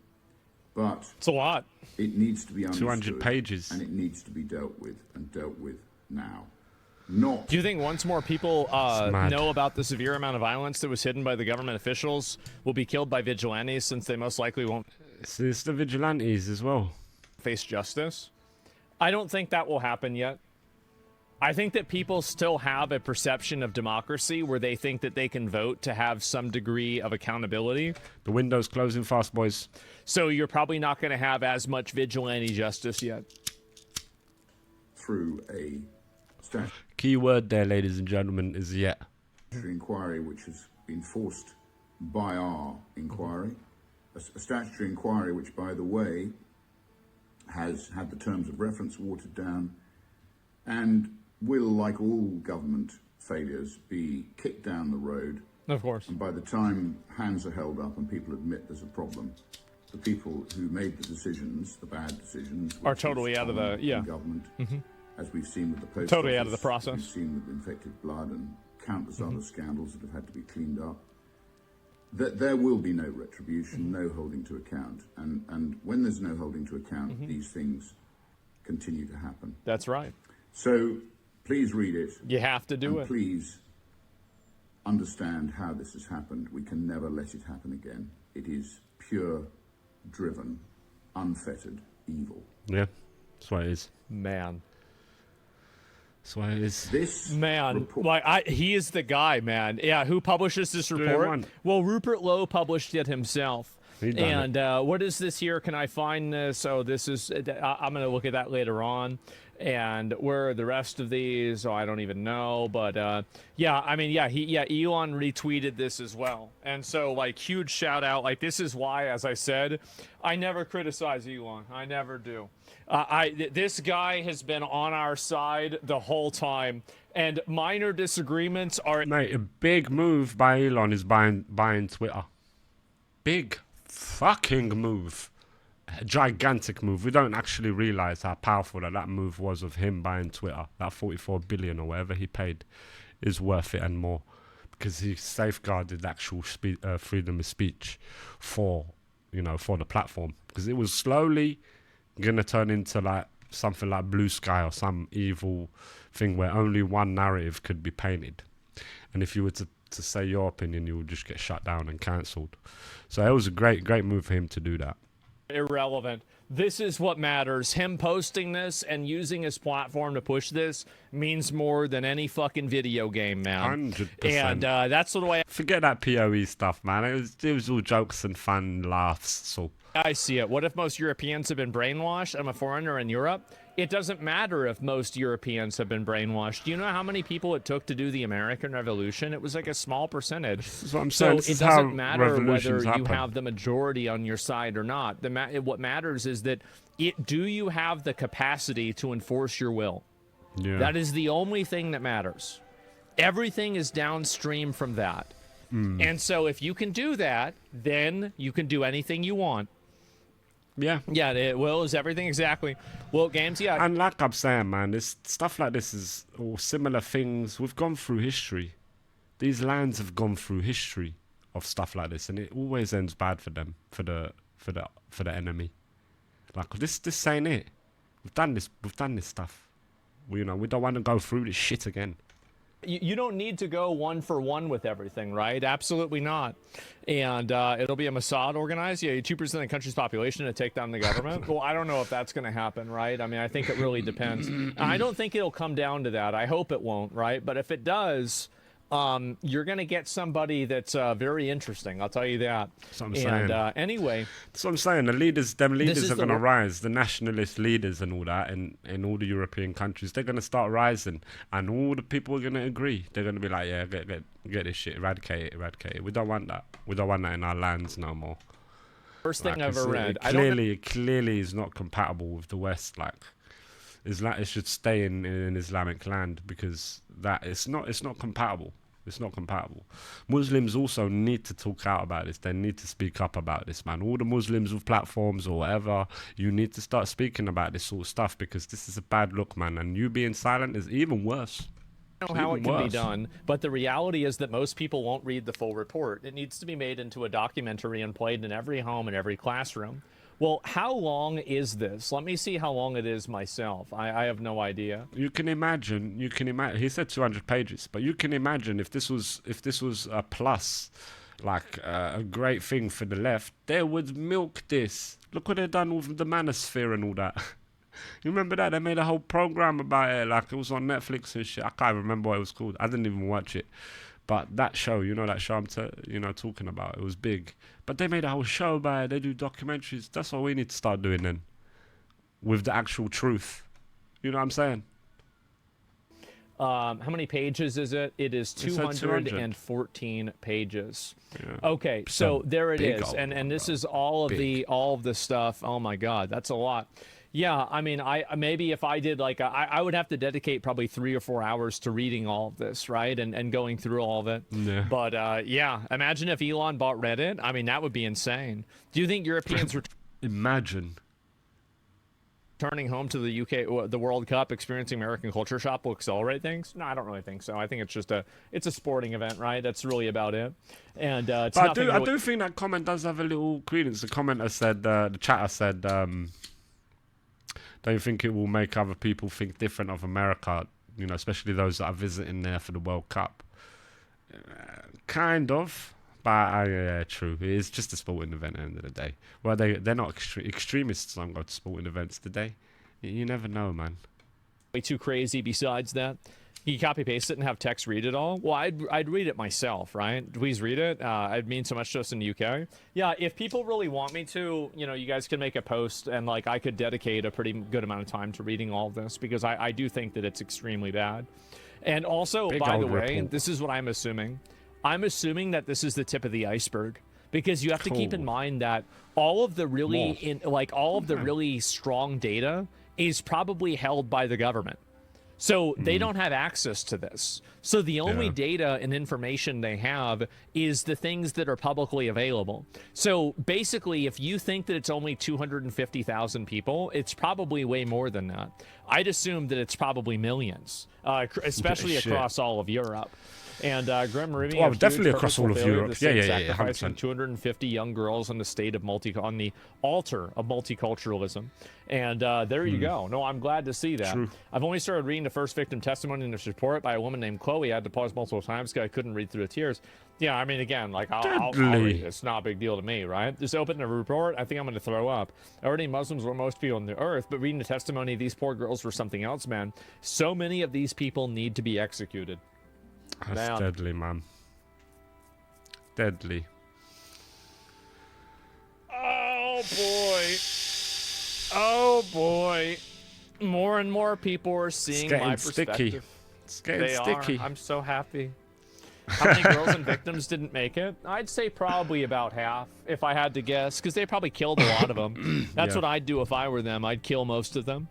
But It's a lot. it needs to be understood. 200 pages. And it needs to be dealt with, and dealt with now. Not Do you think once more people mad. know about the severe amount of violence that was hidden by the government officials will be killed by vigilantes, since they most likely won't It's the vigilantes as well. face justice? I don't think that will happen yet. I think that people still have a perception of democracy where they think that they can vote to have some degree of accountability. The window's closing fast, boys. So you're probably not going to have as much vigilante justice yet. through a statutory Key word there, ladies and gentlemen, is yet. inquiry which has been forced by our inquiry. A statutory inquiry which, by the way, has had the terms of reference watered down and will, like all government failures, be kicked down the road. Of course. And by the time hands are held up and people admit there's a problem, the people who made the decisions, the bad decisions, Are which totally is out of the- on yeah. government, as we've seen with the post Totally out of office, the process. We've seen with infected blood and countless other scandals that have had to be cleaned up. That there will be no retribution, no holding to account, and when there's no holding to account, these things continue to happen. That's right. So please read it. You have to do And it. please understand how this has happened. We can never let it happen again. It is pure, driven, unfettered evil. Yeah. That's what it is. Man. That's what it is. This Man, report, he is the guy, man. Yeah, who publishes this report? one. Well, Rupert Lowe published it himself. He done And what is this here? Can I find this? Oh, this is. I'm going to look at that later on. And where are the rest of these? Oh, I don't even know. But yeah, I mean, Elon retweeted this as well. And so, like, huge shout out. Like, this is why, as I said, I never criticize Elon. I never do. This guy has been on our side the whole time, and minor disagreements are. Mate, a big move by Elon is buying Twitter. Big fucking move. A gigantic move. We don't actually realize how powerful that move was of him buying Twitter. That 44 billion or whatever he paid is worth it and more, because he safeguarded actual freedom of speech for the platform, because it was slowly gonna turn into like something like Blue Sky or some evil thing where only one narrative could be painted, and if you were to say your opinion, you would just get shut down and cancelled. So it was a great move for him to do that. Irrelevant. This is what matters. Him posting this and using his platform to push this means more than any fucking video game, man. 100%. And that's the way. Forget that PoE stuff, man. It was all jokes and fun laughs. So I see it. What if most Europeans have been brainwashed? I'm a foreigner in Europe. It doesn't matter if most Europeans have been brainwashed. Do you know how many people it took to do the American Revolution? It was like a small percentage. That's what I'm So saying. This it is how doesn't matter whether revolutions you happen. have the majority on your side or not. What matters is that do you have the capacity to enforce your will? Yeah. That is the only thing that matters. Everything is downstream from that. And so if you can do that, then you can do anything you want. Yeah. Yeah, it will is everything exactly. Well, games, yeah. And like I'm saying, man, this stuff like this is or similar things. We've gone through history. These lands have gone through history of stuff like this, and it always ends bad for them, for the enemy. Like this ain't it. We've done this stuff. We don't want to go through this shit again. You don't need to go one for one with everything, right? Absolutely not. And it'll be a Mossad organized, 2% of the country's population to take down the government. Well, I don't know if that's going to happen, right? I mean, I think it really depends. I don't think it'll come down to that. I hope it won't, right? But if it does, you're going to get somebody that's very interesting. I'll tell you that. That's what I'm saying. Anyway, That's what I'm saying. Them leaders is are the going to wor- rise. The nationalist leaders and all that in all the European countries, they're going to start rising. And all the people are going to agree. They're going to be like, yeah, get this shit, eradicate it. We don't want that. We don't want that in our lands no more. first thing Like, I ever read. It clearly is not compatible with the West. Like, it should stay in an Islamic land because it's not compatible. It's not compatible. Muslims also need to talk out about this. They need to speak up about this, man. All the Muslims with platforms or whatever, you need to start speaking about this sort of stuff because this is a bad look, man. And you being silent is even worse. I don't know how it can be done, but the reality is that most people won't read the full report. It needs to be made into a documentary and played in every home and every classroom. Well, how long is this? Let me see how long it is myself. I have no idea. You can imagine. He said 200 pages, but you can imagine if this was a plus, like a great thing for the left, they would milk this. Look what they've done with the manosphere and all that. You remember that? They made a whole program about it, like it was on Netflix and shit. I can't remember what it was called. I didn't even watch it. But that show, that show I'm talking about, it was big. But they made a whole show about it. They do documentaries. That's what we need to start doing then, with the actual truth. You know what I'm saying? How many pages is it? It is It said 214 pages. Yeah. Okay, so there it big is, old and this number. is all of the stuff. Oh my God, that's a lot. Yeah, I mean, maybe if I did I would have to dedicate probably 3 or 4 hours to reading all of this, right, and going through all of it. Yeah. But yeah, imagine if Elon bought Reddit. I mean, that would be insane. Do you think Europeans Imagine. returning home to the UK, the World Cup, experiencing American culture shock will accelerate things? No, I don't really think so. I think it's just a sporting event, right? That's really about it. And it's But nothing I do think that comment does have a little credence. The commenter said, the chatter said, don't you think it will make other people think different of America, especially those that are visiting there for the World Cup? Kind of. But yeah, true. It is just a sporting event at the end of the day. Well, they're not extremists. Don't go to sporting events today. You never know, man. way too crazy besides that? You copy paste it and have text read it all? Well, I'd read it myself, right? Please read it. I'd mean so much to us in the UK. Yeah, if people really want me to, you guys can make a post and I could dedicate a pretty good amount of time to reading all of this because I do think that it's extremely bad. And also, by the way, this is what I'm assuming. I'm assuming that this is the tip of the iceberg because you have to keep in mind that all of the really really strong data is probably held by the government. So they don't have access to this. So the only data and information they have is the things that are publicly available. So basically, if you think that it's only 250,000 people, it's probably way more than that. I'd assume that it's probably millions, especially across all of Europe. And Grim Meridian, well, definitely across all of Europe. Yeah, 100%. 250 young girls on the state of on the altar of multiculturalism. And there you go. No, I'm glad to see that. True. I've only started reading the first victim testimony in this report by a woman named Chloe. I had to pause multiple times because I couldn't read through the tears. Yeah, I mean, again, I'll read it. It's not a big deal to me, right? Just open the report. I think I'm going to throw up. Already Muslims were most people on the earth, but reading the testimony, these poor girls were something else, man. So many of these people need to be executed. That's deadly, man. Deadly. Oh boy. Oh boy. More and more people are seeing getting my sticky. perspective. It's getting They sticky. are. I'm so happy. How many girls and victims didn't make it? I'd say probably about half, if I had to guess, because they probably killed a lot of them. That's Yeah. what I'd do if I were them. I'd kill most of them.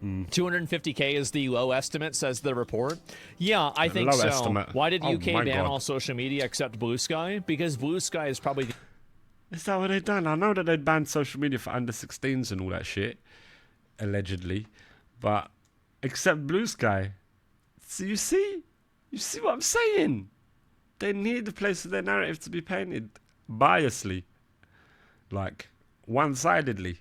250K is the low estimate, says the report. Yeah, I think low so. estimate. Why did Oh UK my ban God. all social media except Blue Sky? Because Blue Sky is probably the Is that what they done? I know that they banned social media for under 16s and all that shit, allegedly, but except Blue Sky. So you see what I'm saying? They need a place for their narrative to be painted biasly, like one-sidedly.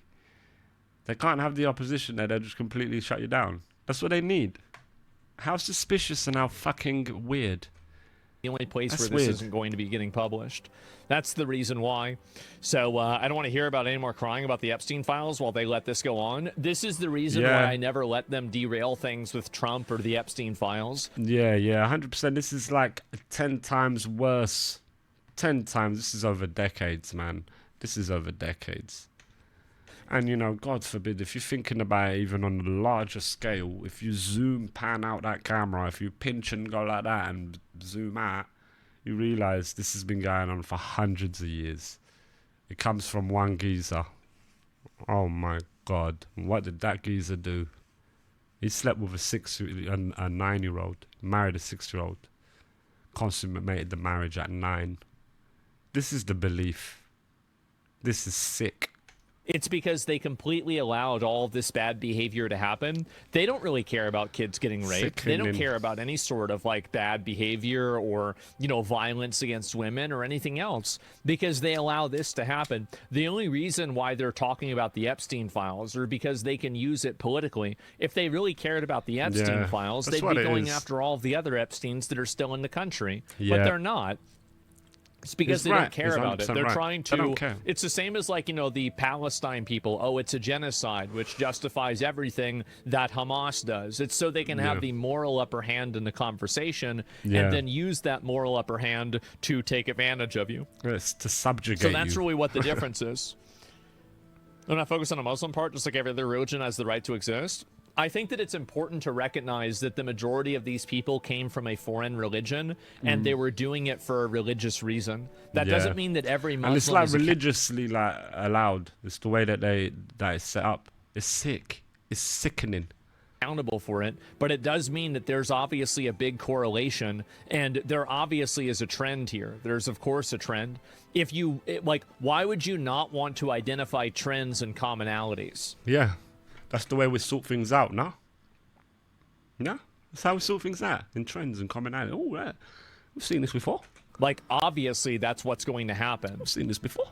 They can't have the opposition there; they'll just completely shut you down. That's what they need. How suspicious and how fucking weird. only place That's where this weird. isn't going to be getting published. That's the reason why. So I don't want to hear about any more crying about the Epstein files while they let this go on. This is the reason Yeah. why I never let them derail things with Trump or the Epstein files. Yeah, 100%. This is like 10 times worse. 10 times. This is over decades, man. This is over decades. And, you know, God forbid, if you're thinking about it even on a larger scale, if you pan out that camera, if you pinch and go like that and zoom out, you realize this has been going on for hundreds of years. It comes from one geezer. Oh my God. What did that geezer do? He slept with a 9-year-old, married a 6-year-old, consummated the marriage at 9. This is the belief. This is sick. It's because they completely allowed all of this bad behavior to happen. They don't really care about kids getting raped. They don't Sickening. care about any sort of like bad behavior or, you know, violence against women or anything else because they allow this to happen. The only reason why they're talking about the Epstein files are because they can use it politically. If they really cared about the Epstein Yeah, files, that's they'd what be it going is. after all of the other Epsteins that are still in the country. But Yeah. they're not. It's because He's they right. don't care He's about it. 100% They're right. trying They don't to. care. It's the same as like, you know, the Palestine people. Oh, it's a genocide, which justifies everything that Hamas does. It's so they can have Yeah. the moral upper hand in the conversation Yeah. and then use that moral upper hand to take advantage of you. It's to subjugate So that's you. really what the difference is. They're not focused on the Muslim part, just like every other religion has the right to exist. I think that it's important to recognize that the majority of these people came from a foreign religion and they were doing it for a religious reason. That Yeah. doesn't mean that every Muslim And it's like is religiously like allowed. It's the way that it's set up. It's sick. It's sickening. accountable for it, but it does mean that there's obviously a big correlation, and there obviously is a trend here. There's of course a trend. If you like, why would you not want to identify trends and commonalities? Yeah. That's the way we sort things out, no? No? That's how we sort things out. In trends and commonality. Oh, yeah. We've seen this before. Like, obviously that's what's going to happen. We've seen this before.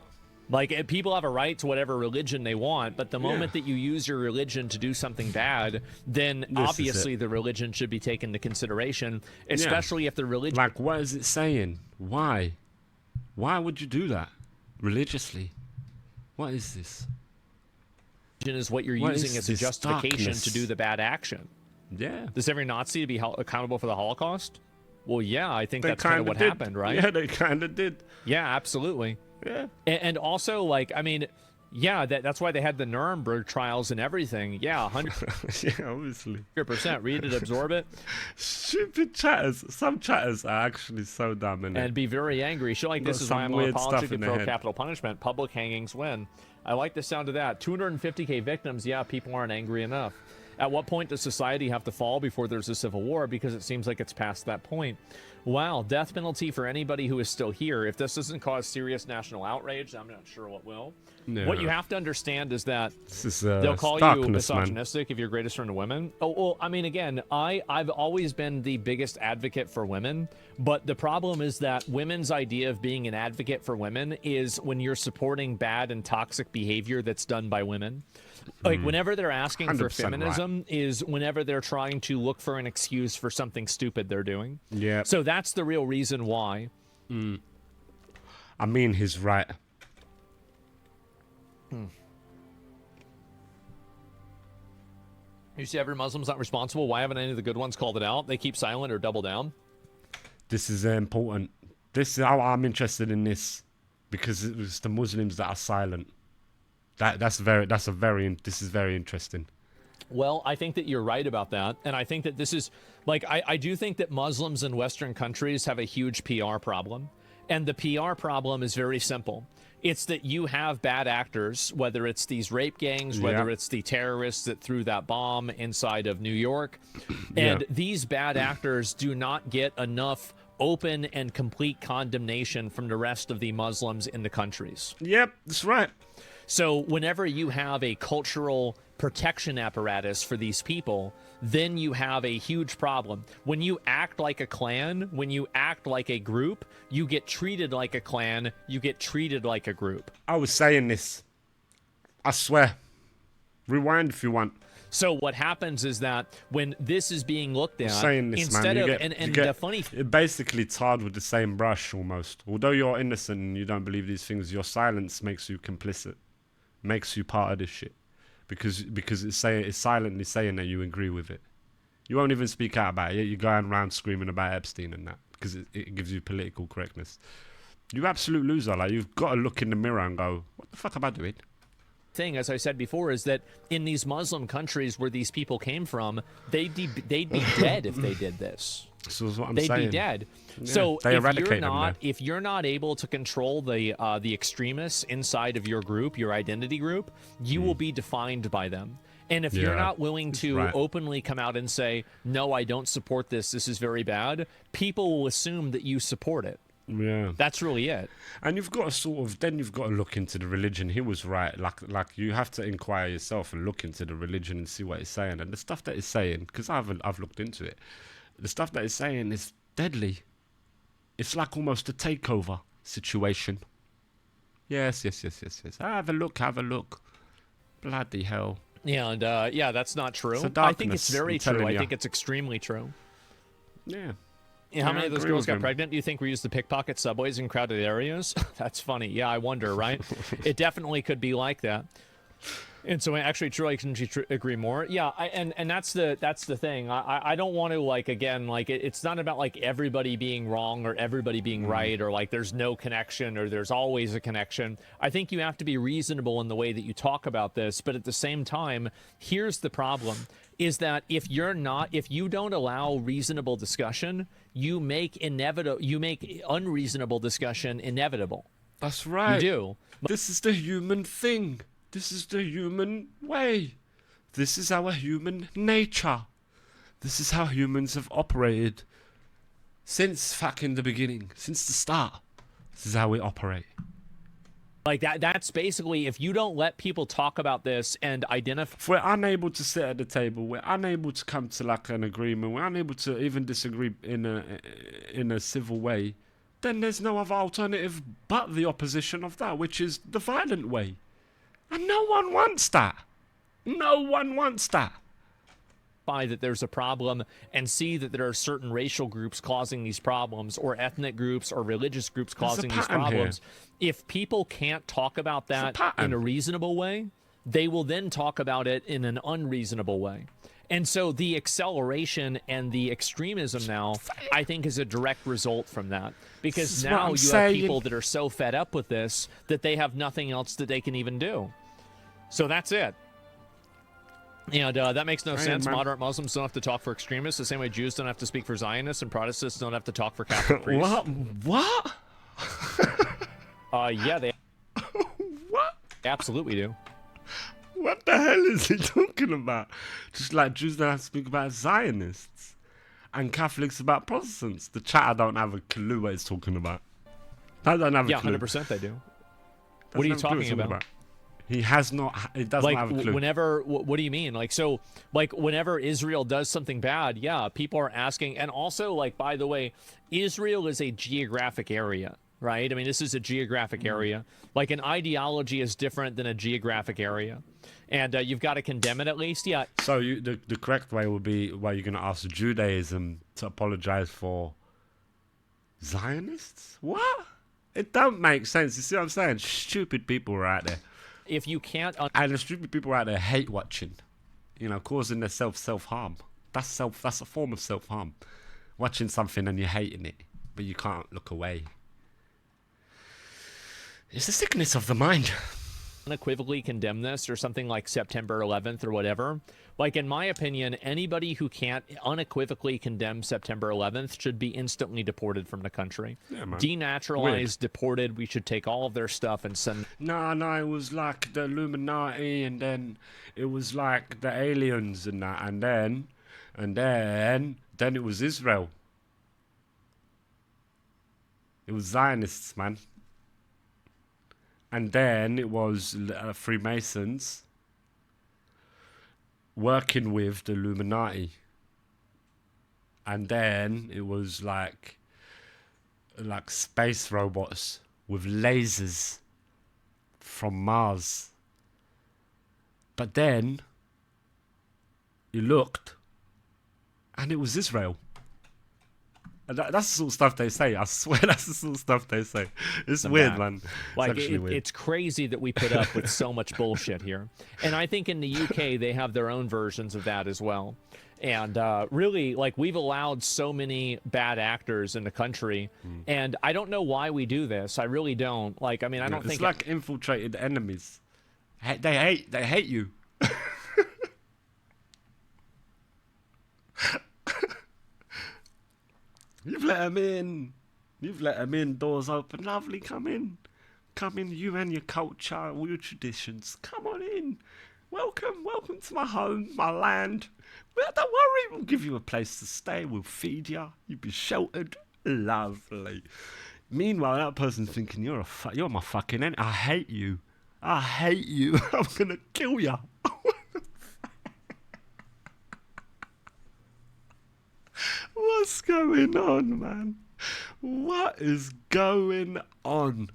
Like, people have a right to whatever religion they want, but the moment that you use your religion to do something bad, then is obviously it. the religion should be taken into consideration, especially if the religion Like, what is it saying? Why? Why would you do that? Religiously? What is this? is what you're What using is as a this justification darkness? to do the bad action. Yeah. Does every Nazi to be accountable for the Holocaust? Well, yeah, I think They that's kind of kinda what did. happened, right? Yeah, they kind of did. Yeah, absolutely. Yeah. And also, like, I mean, yeah, that's why they had the Nuremberg trials and everything. Yeah, 100%. Yeah, obviously. Read it, absorb it, Stupid chatters. Some chatters are actually so dumb, innit? and be very angry. Shit like Got this is why some I'm weird unapologetic stuff in and their pro head. capital punishment. Public hangings win. I like the sound of that. 250K victims. Yeah, people aren't angry enough. At what point does society have to fall before there's a civil war? Because it seems like it's past that point. Wow, death penalty for anybody who is still here. If this doesn't cause serious national outrage, I'm not sure what will. Yeah. What you have to understand is that This is they'll call you darkness, man. misogynistic if you're greatest friend of women. Oh, well, I mean, again, I've always been the biggest advocate for women, but the problem is that women's idea of being an advocate for women is when you're supporting bad and toxic behavior that's done by women. Like, whenever they're asking for 100% right. feminism is whenever they're trying to look for an excuse for something stupid they're doing. Yeah. So that's the real reason why. I mean, he's right. You see, every Muslim's not responsible. Why haven't any of the good ones called it out? They keep silent or double down. This is important. This is how I'm interested in this. Because it's the Muslims that are silent. This is very interesting. Well, I think that you're right about that. And I think that this is, like, I do think that Muslims in Western countries have a huge PR problem. And the PR problem is very simple. It's that you have bad actors, whether it's these rape gangs, whether it's the terrorists that threw that bomb inside of New York. And these bad actors do not get enough open and complete condemnation from the rest of the Muslims in the countries. Yep, that's right. So whenever you have a cultural protection apparatus for these people, then you have a huge problem. When you act like a clan, when you act like a group, you get treated like a clan, you get treated like a group. I was saying this. I swear. Rewind if you want. So what happens is that when this is being looked at, Saying this, instead man, of the funny it basically tarred with the same brush almost. Although you're innocent and you don't believe these things, your silence makes you complicit, makes you part of this shit, because it's silently saying that you agree with it. You won't even speak out about it. You're going around screaming about Epstein and that because it gives you political correctness. You absolute loser. Like, you've got to look in the mirror and go, what the fuck am I doing? thing, as I said before, is that in these Muslim countries where these people came from, they'd be dead if they did this. So that's what I'm they'd saying. be dead. Yeah, so they eradicate if you're not able to control the extremists inside of your group, your identity group, you will be defined by them. And if you're not willing to openly come out and say, no, I don't support this, this is very bad, people will assume that you support it. Yeah, that's really it. And you've got to look into the religion. He was right. Like you have to inquire yourself and look into the religion and see what it's saying. And the stuff that it's saying, because I've looked into it, the stuff that it's saying is deadly. It's like almost a takeover situation. Yes. Have a look. Bloody hell. Yeah, and that's not true. I think it's very true. I think it's extremely true. Yeah. How many of those girls got pregnant, do you think, were used to pickpocket subways in crowded areas? That's funny. Yeah, I wonder, right? It definitely could be like that. And so, actually, Troy, couldn't you agree more? Yeah, and that's the thing. I don't want to, it's not about, everybody being wrong or everybody being right, or, there's no connection or there's always a connection. I think you have to be reasonable in the way that you talk about this, but at the same time, here's the problem, is that if you don't allow reasonable discussion, you make unreasonable discussion inevitable. That's right. You do. This is the human thing. This is the human way. This is our human nature. This is how humans have operated since fucking the beginning, since the start. This is how we operate. That's basically, if you don't let people talk about this and identify... If we're unable to sit at the table, we're unable to come to an agreement, we're unable to even disagree in a civil way, then there's no other alternative but the opposition of that, which is the violent way. And no one wants that. No one wants that. That there's a problem and see that there are certain racial groups causing these problems, or ethnic groups or religious groups causing these problems. If people can't talk about that in a reasonable way, they will then talk about it in an unreasonable way. And so the acceleration and the extremism now, I think, is a direct result from that. Because now you have people that are so fed up with this that they have nothing else that they can even do. So that's it. And that makes no sense. Moderate Muslims don't have to talk for extremists the same way Jews don't have to speak for Zionists, and Protestants don't have to talk for Catholic priests. What? Yeah, they what? Absolutely do. What the hell is he talking about? Just like Jews don't have to speak about Zionists and Catholics about Protestants. The chat, I don't have a clue what he's talking about. I don't have a clue. Yeah, 100% they do. What are you talking about? He has not. It doesn't have a clue. What do you mean? Whenever Israel does something bad, yeah, people are asking. And also, by the way, Israel is a geographic area, right? I mean, this is a geographic area. An ideology is different than a geographic area, and you've got to condemn it at least. Yeah. So the correct way would be, you're going to ask Judaism to apologize for Zionists? What? It don't make sense. You see what I'm saying? Stupid people are out there. If you can't... and the stupid people out there hate watching, causing their self-harm. That's a form of self-harm. Watching something and you're hating it, but you can't look away. It's the sickness of the mind. unequivocally condemn this, or something like September 11th or whatever, like, in my opinion, anybody who can't unequivocally condemn September 11th should be instantly deported from the country. Yeah, man. Denaturalized, deported. We should take all of their stuff and send. No, it was like the Illuminati, and then it was like the aliens and that, and then it was Israel. It was Zionists, man. And then it was Freemasons working with the Illuminati. And then it was like space robots with lasers from Mars. But then you looked, and it was Israel. And that's the sort of stuff they say. I swear that's the sort of stuff they say. It's weird, man. It's Like, actually weird. it's crazy that we put up with so much bullshit here. And I think in the UK, they have their own versions of that as well. And really, like, we've allowed so many bad actors in the country. And I don't know why we do this. I really don't. Like, I mean, I don't think... It's like infiltrated enemies. They hate you. You've let them in. You've let them in. Doors open. Lovely. Come in. Come in. You and your culture, all your traditions. Come on in. Welcome. Welcome to my home, my land. Well, don't worry. We'll give you a place to stay. We'll feed you. You'll be sheltered. Lovely. Meanwhile, that person's thinking, you're my fucking enemy. I hate you. I hate you. I'm gonna kill you. What's going on, man? What is going on?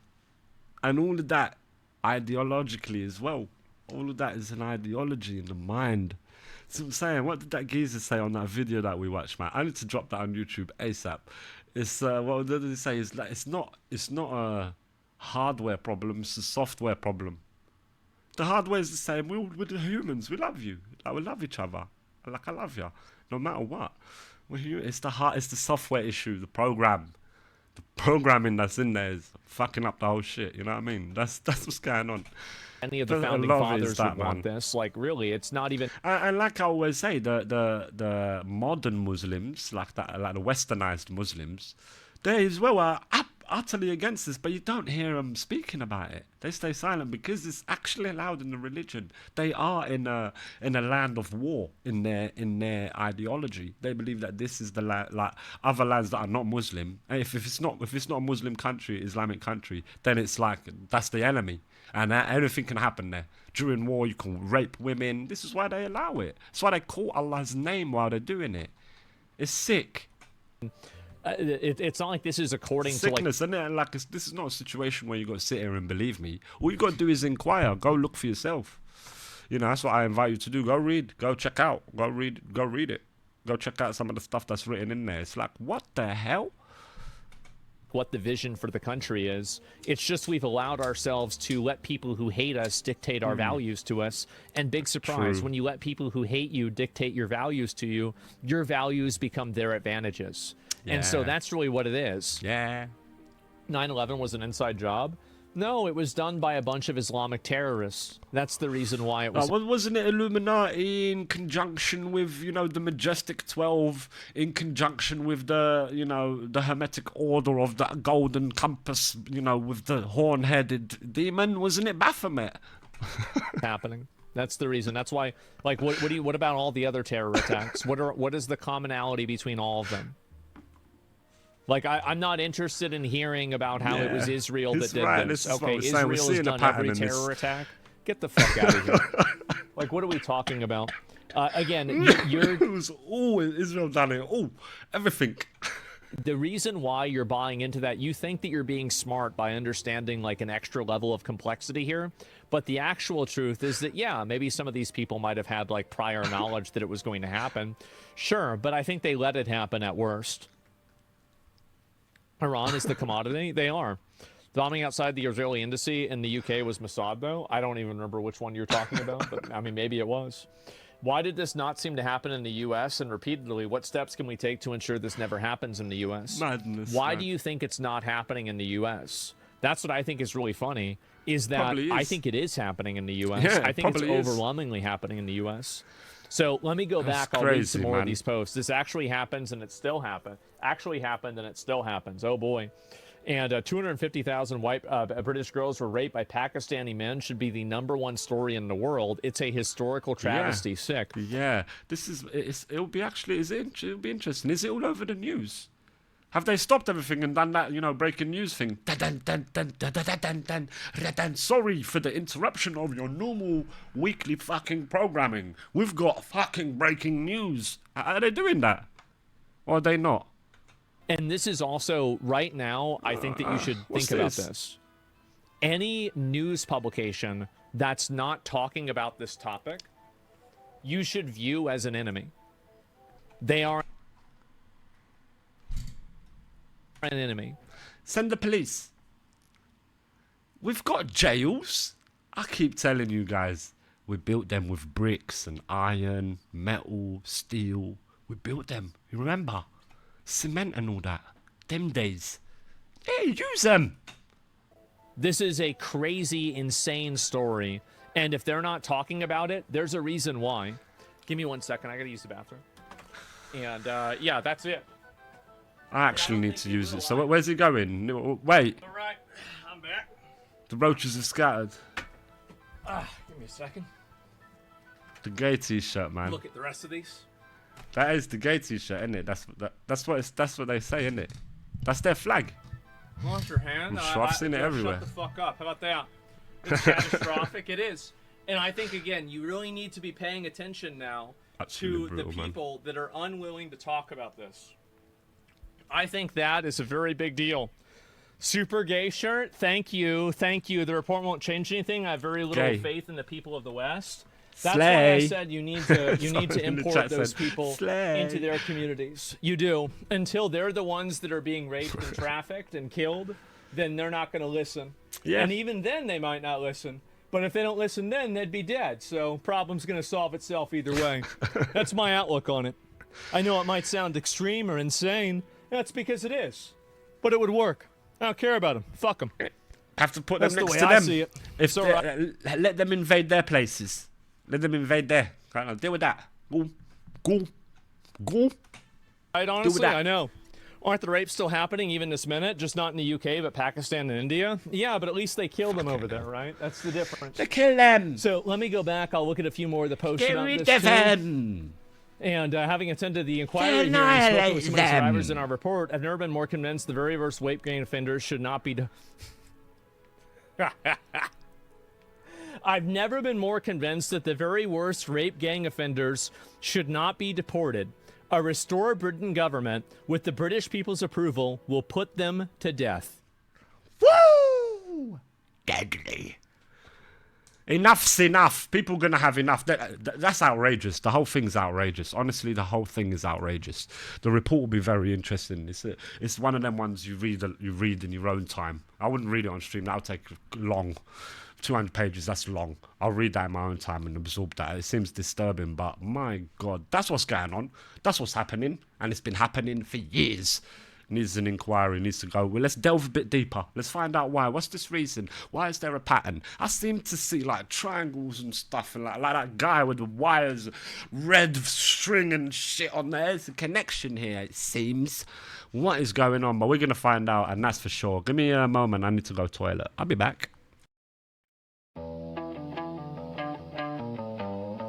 And all of that ideologically as well. All of that is an ideology in the mind. So I'm saying, what did that geezer say on that video that we watched, man? I need to drop that on YouTube ASAP. It's what did he say? It's like it's not a hardware problem. It's a software problem. The hardware is the same. We're the humans. We love you. Like, we love each other. Like, I love you, no matter what. It's the software issue, the programming that's in there is fucking up the whole shit. You know what I mean? That's what's going on. Any of the founding fathers would want this. Like, really, it's not even. And like I always say, the modern Muslims, like the westernized Muslims, they as well are utterly against this, but you don't hear them speaking about it. They stay silent because it's actually allowed in the religion. They are in a land of war in their ideology. They believe that this is the land, like other lands that are not Muslim. And if it's not a Muslim country, Islamic country, then it's like that's the enemy, and anything can happen there. During war, you can rape women. This is why they allow it. That's why they call Allah's name while they're doing it. It's sick. It's not like this is according sickness, to like. Isn't it? Like this is not a situation where you got to sit here and believe me. All you got to do is inquire. Go look for yourself. You know, that's what I invite you to do. Go read. Go check out. Go read it. Go check out some of the stuff that's written in there. It's like, what the hell? What the vision for the country is. It's just we've allowed ourselves to let people who hate us dictate our values to us. And big surprise, when you let people who hate you dictate your values to you, your values become their advantages. And so that's really what it is. Yeah. 9/11 was an inside job. No, it was done by a bunch of Islamic terrorists. That's the reason why it was. Wasn't it Illuminati in conjunction with, the Majestic 12, in conjunction with the Hermetic Order of the Golden Compass, with the horn-headed demon? Wasn't it Baphomet? Happening. That's the reason. That's why. Like, what about all the other terror attacks? What is the commonality between all of them? Like, I'm not interested in hearing about how it was Israel that did this. Okay, Israel has done every terror attack. Get the fuck out of here. Like, what are we talking about? Again, it was always Israel done it. Oh, everything. The reason why you're buying into that, you think that you're being smart by understanding like an extra level of complexity here, but the actual truth is that, yeah, maybe some of these people might have had like prior knowledge that it was going to happen. Sure, but I think they let it happen at worst. Iran is the commodity. They are. Bombing outside the Israeli embassy in the UK was Mossad, though. I don't even remember which one you're talking about, but I mean, maybe it was. Why did this not seem to happen in the U.S.? And repeatedly, what steps can we take to ensure this never happens in the U.S.? Madness. Why do you think it's not happening in the U.S.? That's what I think is really funny, is that Probably I is. think it is happening in the U.S. Yeah, I think it's probably is. overwhelmingly happening in the U.S. So let me go That's back. I'll read crazy, some more of man. these posts. This actually happens, and it still happens. Actually happened, and it still happens. Oh, boy. And 250,000 British girls were raped by Pakistani men should be the #1 story in the world. It's a historical travesty. Sick. Yeah, it'll be interesting. Is it all over the news? Have they stopped everything and done that, breaking news thing? Sorry for the interruption of your normal weekly fucking programming. We've got fucking breaking news. Are they doing that? Or are they not? And this is also, right now, I think that you should think about this. Any news publication that's not talking about this topic, you should view as an enemy. They are an enemy. Send the police. We've got jails. I keep telling you guys, we built them with bricks and iron, metal, steel. We built them. You remember? Cement and all that. Them days. Yeah, use them. This is a crazy, insane story. And if they're not talking about it, there's a reason why. Give me 1 second. I got to use the bathroom. And, yeah, that's it. I actually need to use it. So where's he going? Wait. All right. I'm back. The roaches are scattered. Give me a second. The gay t-shirt, man. Look at the rest of these. That is the gay t-shirt, isn't it? That's what they say, isn't it? That's their flag. Wash your hand. I'm sure I've seen it everywhere. Shut the fuck up. How about that? It's catastrophic. It is. And I think, again, you really need to be paying attention now Absolutely to brutal, the man. people that are unwilling to talk about this. I think that is a very big deal. Super gay shirt. Thank you. Thank you. The report won't change anything. I have very little Gay. faith in the people of the West. That's Slay. why I said you need to Someone in the import chat those said, people "Slay." into their communities. You do. Until they're the ones that are being raped and trafficked and killed, then they're not going to listen. Yeah. And even then they might not listen. But if they don't listen then, they'd be dead. So problem's going to solve itself either way. That's my outlook on it. I know it might sound extreme or insane. That's because it is. But it would work. I don't care about them. Fuck them. Have to put That's them the next way to I them. see it. If So, they- let them invade their places. Let them invade there. Right now, deal with that. Go. Right, honestly, that. I know. Aren't the rapes still happening even this minute? Just not in the UK, but Pakistan and India? Yeah, but at least they kill them over there, right? That's the difference. They kill them. So let me go back. I'll look at a few more of the posts Get about rid this of too. them. And having attended the inquiry here and spoken Annihilate with so many survivors them. in our report, I've never been more convinced the very worst rape gang offenders should not be... I've never been more convinced that the very worst rape gang offenders should not be deported. A restored Britain government, with the British people's approval, will put them to death. Woo! Deadly. Enough's enough. People gonna have enough. That's outrageous. The whole thing's outrageous. Honestly, the whole thing is outrageous. The report will be very interesting. It's one of them ones you read in your own time. I wouldn't read it on stream. That'll take long. 200 pages, that's long. I'll read that in my own time and absorb that. It seems disturbing, but my God, that's what's going on. That's what's happening, and it's been happening for years. Needs an inquiry, needs to go. Well, let's delve a bit deeper. Let's find out why. What's this reason? Why is there a pattern? I seem to see like triangles and stuff, and like that guy with the wires, red string and shit on there. There's a connection here, it seems. What is going on? But we're gonna find out, and that's for sure. Give me a moment. I need to go toilet. I'll be back.